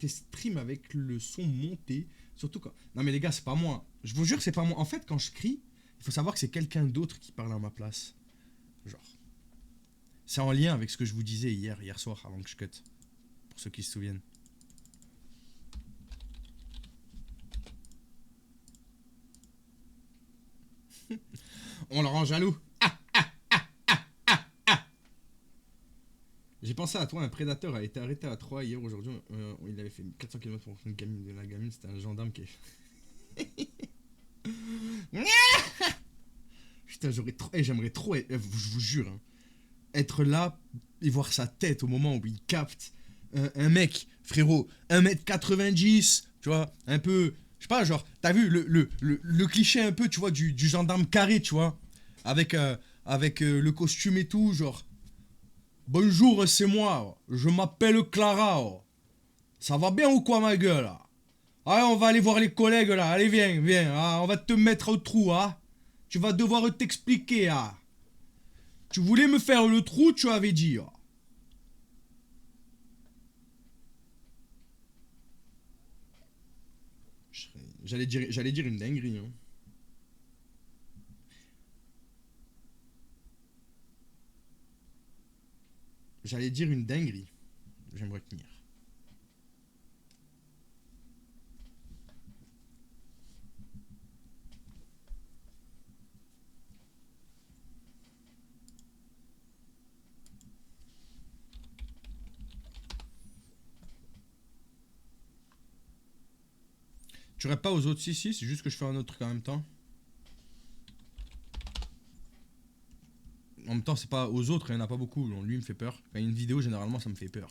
streams avec le son monté. Surtout quand... Non mais les gars, c'est pas moi. Je vous jure, c'est pas moi. En fait, quand je crie, il faut savoir que c'est quelqu'un d'autre qui parle à ma place. Genre. C'est en lien avec ce que je vous disais hier soir, avant que je cut. Pour ceux qui se souviennent. On le rend jaloux. J'ai pensé à toi, un prédateur a été arrêté à 3 hier, aujourd'hui. Il avait fait 400 km pour une gamine de la gamine, c'était un gendarme qui est... Putain, j'aimerais trop, je vous jure, hein, être là et voir sa tête au moment où il capte un mec, frérot, 1m90, tu vois, un peu Je sais pas, genre, t'as vu le cliché un peu, tu vois, du gendarme carré, tu vois, avec, le costume et tout, genre, bonjour, c'est moi, je m'appelle Clara, oh. Ça va bien ou quoi, ma gueule, là? Allez, on va aller voir les collègues, là, allez, viens, viens, ah, on va te mettre au trou, hein. Tu vas devoir t'expliquer, hein. Tu voulais me faire le trou, tu avais dit, hein. J'allais dire une dinguerie, hein. J'allais dire une dinguerie. J'aimerais tenir. Tu rêves pas aux autres, si, c'est juste que je fais un autre truc en même temps. En même temps, c'est pas aux autres, il y en a pas beaucoup. Donc, lui, il me fait peur. Quand il y a une vidéo, généralement, ça me fait peur.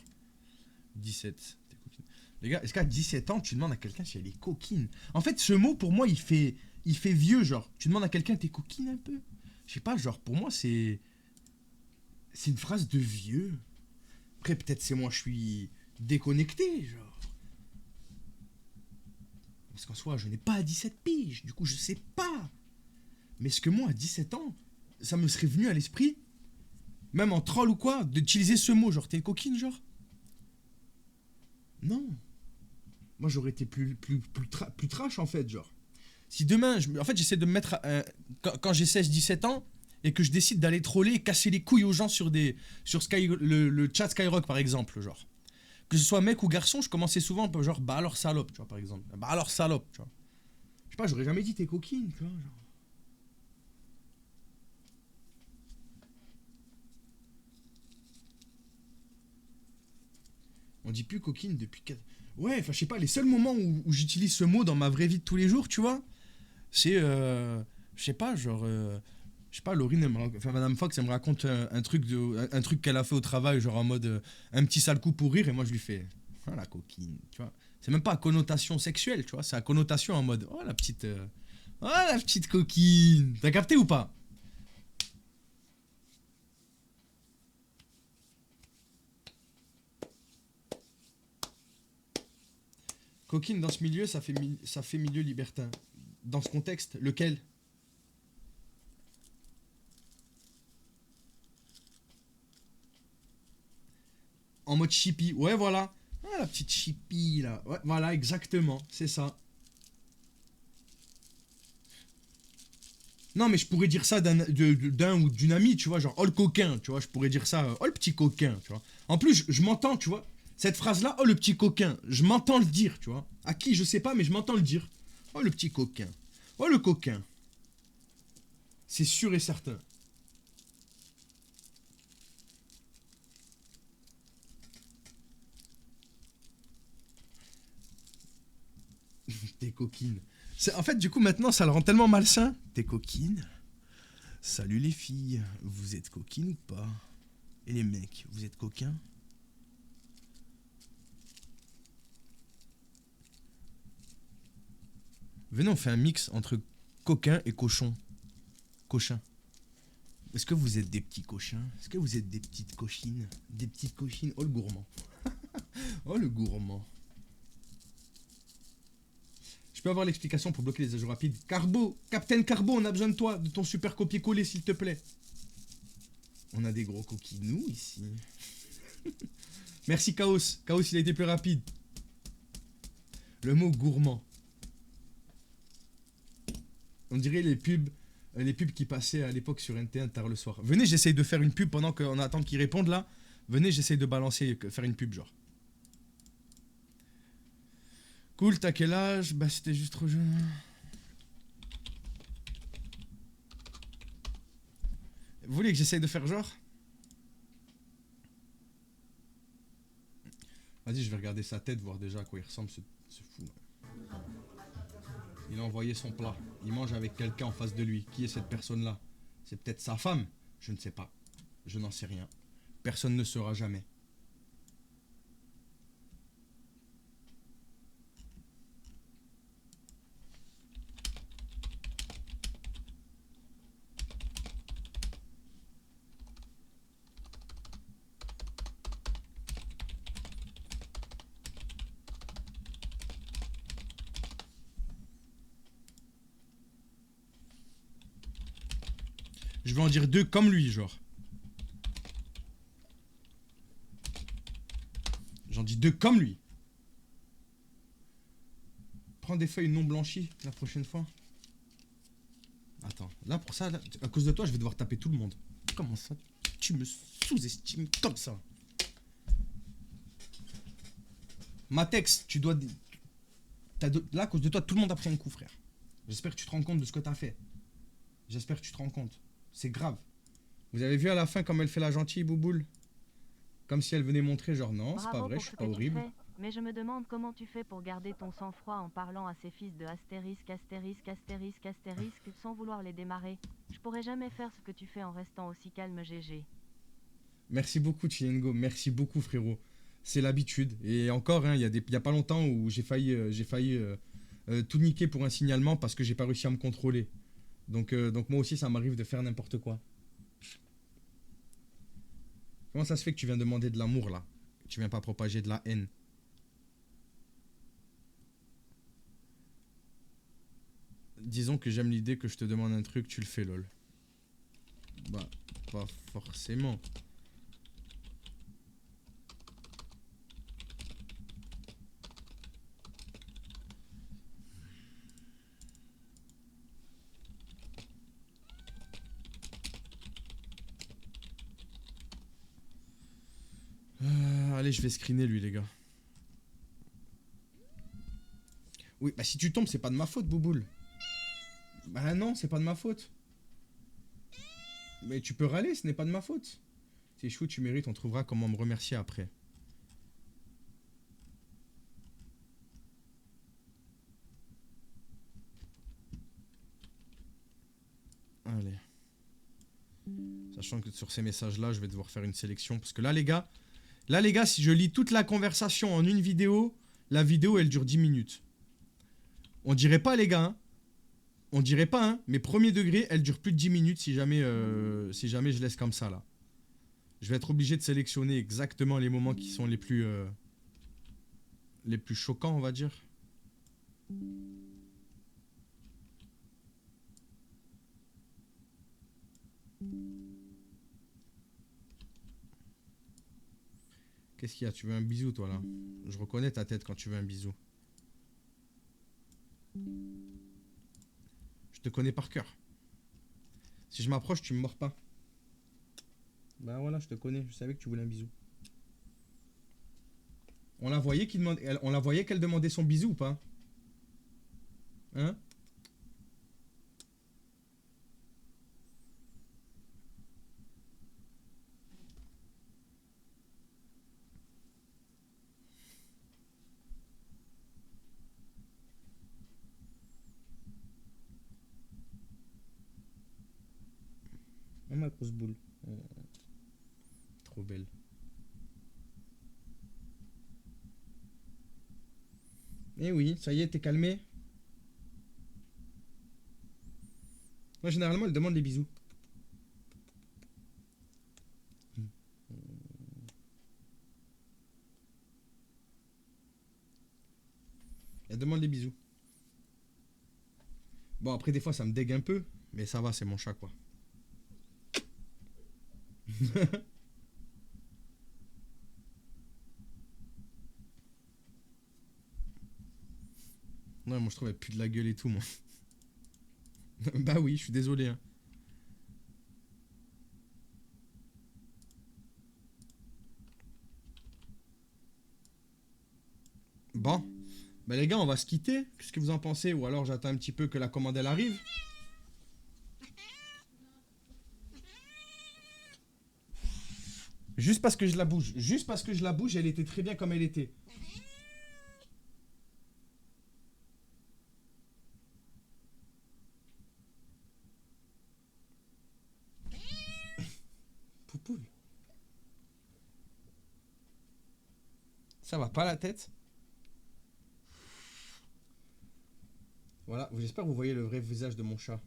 17. T'es coquine. Les gars, est-ce qu'à 17 ans, tu demandes à quelqu'un si elle est coquine? En fait, ce mot, pour moi, il fait vieux, genre. Tu demandes à quelqu'un, t'es coquine un peu? Je sais pas, genre, pour moi, c'est une phrase de vieux. Après, peut-être c'est moi, je suis déconnecté, genre. Parce qu'en soi, je n'ai pas 17 piges, du coup, je sais pas. Mais est-ce que moi, à 17 ans, ça me serait venu à l'esprit, même en troll ou quoi, d'utiliser ce mot, genre, t'es coquine, genre? Non. Moi, j'aurais été plus trash, en fait, genre. Si demain, en fait, j'essaie de me mettre, quand j'ai 16-17 ans, et que je décide d'aller troller et casser les couilles aux gens sur le chat Skyrock, par exemple, genre. Que ce soit mec ou garçon, je commençais souvent, genre, bah alors salope, tu vois, par exemple. Bah alors salope, tu vois. Je sais pas, j'aurais jamais dit t'es coquine, tu vois, genre. On dit plus coquine depuis 4... Ouais, enfin, je sais pas, les seuls moments où j'utilise ce mot dans ma vraie vie de tous les jours, tu vois, c'est, je sais pas, genre, je sais pas, Laurine, enfin, Madame Fox, elle me raconte un truc qu'elle a fait au travail, genre en mode, un petit sale coup pour rire, et moi je lui fais, oh la coquine, tu vois. C'est même pas à connotation sexuelle, tu vois, c'est à connotation en mode, oh la petite coquine. T'as capté ou pas? Coquine dans ce milieu, ça fait milieu libertin. Dans ce contexte, lequel? En mode chippy. Ouais, voilà. Ah, la petite chippy, là. Ouais, voilà, exactement. C'est ça. Non, mais je pourrais dire ça d'un ou d'une amie, tu vois. Genre, oh le coquin, tu vois. Je pourrais dire ça, oh le petit coquin, tu vois. En plus, je m'entends, tu vois. Cette phrase-là, oh le petit coquin. Je m'entends le dire, tu vois. À qui, je sais pas, mais je m'entends le dire. Oh le petit coquin. Oh le coquin. C'est sûr et certain. T'es coquine. En fait, du coup, maintenant, ça le rend tellement malsain. T'es coquine. Salut les filles, vous êtes coquines ou pas? Et les mecs, vous êtes coquins? Venez, on fait un mix entre coquin et cochon. Cochin. Est-ce que vous êtes des petits cochins? Est-ce que vous êtes des petites cochines? Des petites cochines? Oh le gourmand. Oh le gourmand. Je peux avoir l'explication pour bloquer les ajouts rapides. Carbo, Captain Carbo, on a besoin de toi, de ton super copier-coller s'il te plaît. On a des gros coquinous ici. Merci Chaos. Chaos, il a été plus rapide. Le mot gourmand. On dirait les pubs qui passaient à l'époque sur NT1 tard le soir. Venez, j'essaye de faire une pub pendant qu'on attend qu'ils répondent là. Venez, j'essaye de balancer, faire une pub genre. Cool, t'as quel âge? Bah c'était juste trop jeune. Vous voulez que j'essaye de faire genre? Vas-y, je vais regarder sa tête, voir déjà à quoi il ressemble ce fou. Il a envoyé son plat. Il mange avec quelqu'un en face de lui. Qui est cette personne-là? C'est peut-être sa femme? Je ne sais pas. Je n'en sais rien. Personne ne saura jamais. Je vais en dire 2 comme lui, genre. J'en dis 2 comme lui. Prends des feuilles non blanchies la prochaine fois. Attends, là pour ça, là, à cause de toi, je vais devoir taper tout le monde. Comment ça? Tu me sous-estimes comme ça? Matex, tu dois... Là, à cause de toi, tout le monde a pris un coup, frère. J'espère que tu te rends compte de ce que t'as fait. J'espère que tu te rends compte. C'est grave. Vous avez vu à la fin comme elle fait la gentille, Bouboule? Comme si elle venait montrer genre non, c'est pas vrai, je suis pas horrible. Mais je me demande comment tu fais pour garder ton sang-froid en parlant à ces fils de astérisque, astérisque, astérisque, astérisque, sans vouloir les démarrer. Je pourrais jamais faire ce que tu fais en restant aussi calme, GG. Merci beaucoup, Chiengo. Merci beaucoup, frérot. C'est l'habitude. Et encore, hein, y a pas longtemps où j'ai failli tout niquer pour un signalement parce que j'ai pas réussi à me contrôler. Donc moi aussi, ça m'arrive de faire n'importe quoi. Comment ça se fait que tu viens demander de l'amour là? Tu viens pas propager de la haine? Disons que j'aime l'idée que je te demande un truc, tu le fais, lol. Bah, pas forcément. Allez, je vais screener lui, les gars. Oui, bah si tu tombes, c'est pas de ma faute, Bouboule. Bah non, c'est pas de ma faute. Mais tu peux râler, ce n'est pas de ma faute. C'est chou, tu mérites, on trouvera comment me remercier après. Allez. Sachant que sur ces messages-là, je vais devoir faire une sélection. Parce que là, les gars, si je lis toute la conversation en une vidéo, la vidéo, elle dure 10 minutes. On dirait pas, les gars, hein. On dirait pas, hein. Mais premier degré, elle dure plus de 10 minutes si jamais je laisse comme ça, là. Je vais être obligé de sélectionner exactement les moments qui sont les plus choquants, on va dire. Qu'est-ce qu'il y a? Tu veux un bisou, toi, là? Je reconnais ta tête quand tu veux un bisou. Je te connais par cœur. Si je m'approche, tu me mords pas. Bah voilà, je te connais. Je savais que tu voulais un bisou. On la voyait qu'elle demandait son bisou ou pas? Hein? Oh ma grosse boule. Oh, trop belle. Eh oui, ça y est, t'es calmé? Moi, généralement, elle demande des bisous. Elle demande des bisous. Bon, après, des fois, ça me dégue un peu. Mais ça va, c'est mon chat, quoi. Non, moi, je trouve elle pue de la gueule et tout, moi. Bah oui, je suis désolé, hein. Bon. Bah les gars, on va se quitter. Qu'est-ce que vous en pensez? Ou alors j'attends un petit peu que la commande, elle arrive. Juste parce que je la bouge. Juste parce que je la bouge, elle était très bien comme elle était. Poupoule. Ça va pas la tête? Voilà, j'espère que vous voyez le vrai visage de mon chat.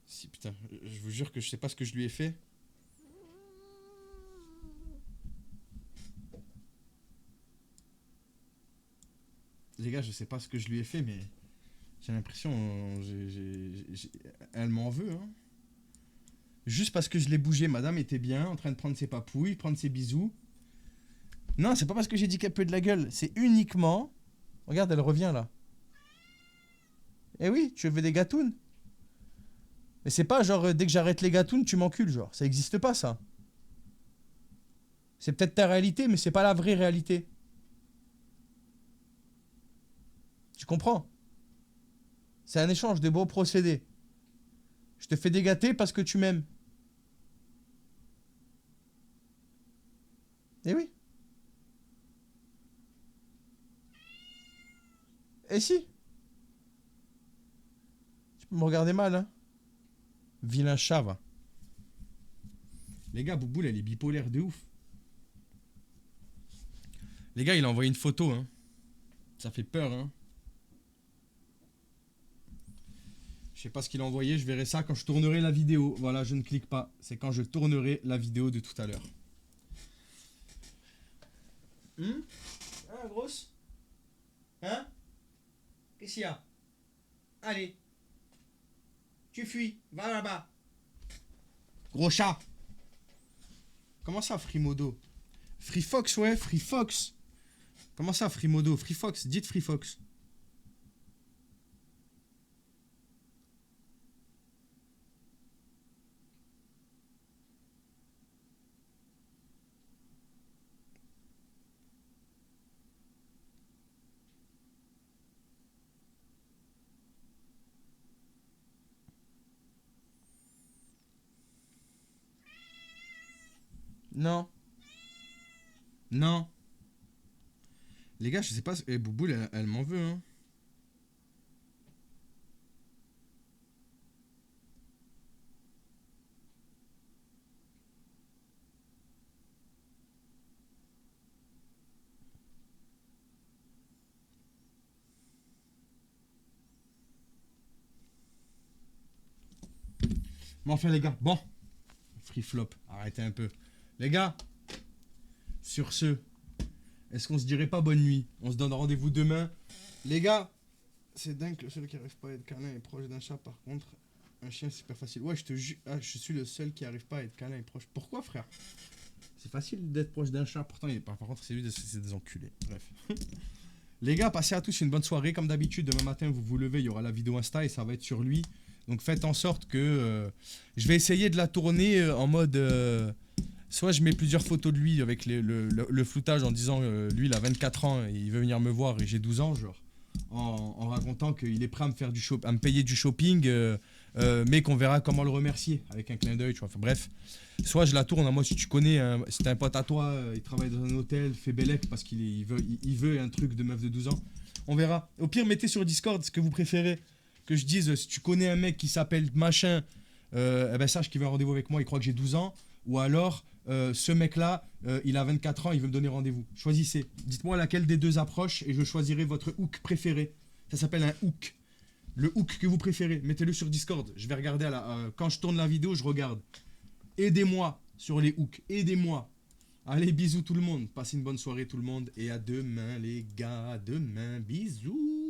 Si, putain, je vous jure que je sais pas ce que je lui ai fait. Les gars, je sais pas ce que je lui ai fait, mais j'ai l'impression... Elle m'en veut, hein. Juste parce que je l'ai bougé, madame était bien, en train de prendre ses papouilles, prendre ses bisous. Non, c'est pas parce que j'ai dit qu'elle peut de la gueule, c'est uniquement... Regarde, elle revient là. Eh oui, tu veux des gâtounes. Mais c'est pas genre, dès que j'arrête les gâtounes, tu m'encules, genre. Ça existe pas, ça. C'est peut-être ta réalité, mais c'est pas la vraie réalité. Tu comprends? C'est un échange de beaux procédés. Je te fais dégâter parce que tu m'aimes. Eh oui. Eh si. Tu peux me regarder mal, hein. Vilain chat, va. Les gars, Bouboule, elle est bipolaire de ouf. Les gars, il a envoyé une photo, hein. Ça fait peur, hein. Je sais pas ce qu'il a envoyé, je verrai ça quand je tournerai la vidéo. Voilà, je ne clique pas. C'est quand je tournerai la vidéo de tout à l'heure. Hein, grosse? Hein? Qu'est-ce qu'il y a? Allez. Tu fuis. Va là-bas. Gros chat. Comment ça, Frimodo? Free Fox, ouais, Free Fox. Comment ça, Frimodo? Free Fox, dites Free Fox. Non. Non. Les gars, je sais pas. Bouboule, elle m'en veut, hein. Mais enfin, les gars, bon. Free flop, arrêtez un peu. Les gars, sur ce, est-ce qu'on se dirait pas bonne nuit? On se donne rendez-vous demain. Les gars, c'est dingue que le seul qui arrive pas à être câlin est proche d'un chat. Par contre, un chien, c'est super facile. Ouais, je te jure, je suis le seul qui arrive pas à être câlin et proche. Pourquoi, frère? C'est facile d'être proche d'un chat. Pourtant, par contre, c'est lui, c'est des enculés. Bref. Les gars, passez à tous une bonne soirée. Comme d'habitude, demain matin, vous vous levez, il y aura la vidéo Insta et ça va être sur lui. Donc faites en sorte que... je vais essayer de la tourner en mode... soit je mets plusieurs photos de lui avec le floutage en disant lui il a 24 ans et il veut venir me voir et j'ai 12 ans, genre. En racontant qu'il est prêt à me, faire à me payer du shopping, mais qu'on verra comment le remercier avec un clin d'œil, tu vois. Enfin, bref. Soit je la tourne en moi, si tu connais, si t'as un pote à toi, il travaille dans un hôtel, fait Bellec parce qu'il veut un truc de meuf de 12 ans. On verra. Au pire, mettez sur Discord ce que vous préférez. Que je dise, si tu connais un mec qui s'appelle machin, eh ben sache qu'il veut un rendez-vous avec moi, il croit que j'ai 12 ans. Ou alors, ce mec-là, il a 24 ans, il veut me donner rendez-vous. Choisissez. Dites-moi laquelle des deux approches et je choisirai votre hook préféré. Ça s'appelle un hook. Le hook que vous préférez, mettez-le sur Discord. Je vais regarder quand je tourne la vidéo, je regarde. Aidez-moi sur les hooks. Aidez-moi. Allez, bisous tout le monde. Passez une bonne soirée tout le monde. Et à demain les gars. À demain. Bisous.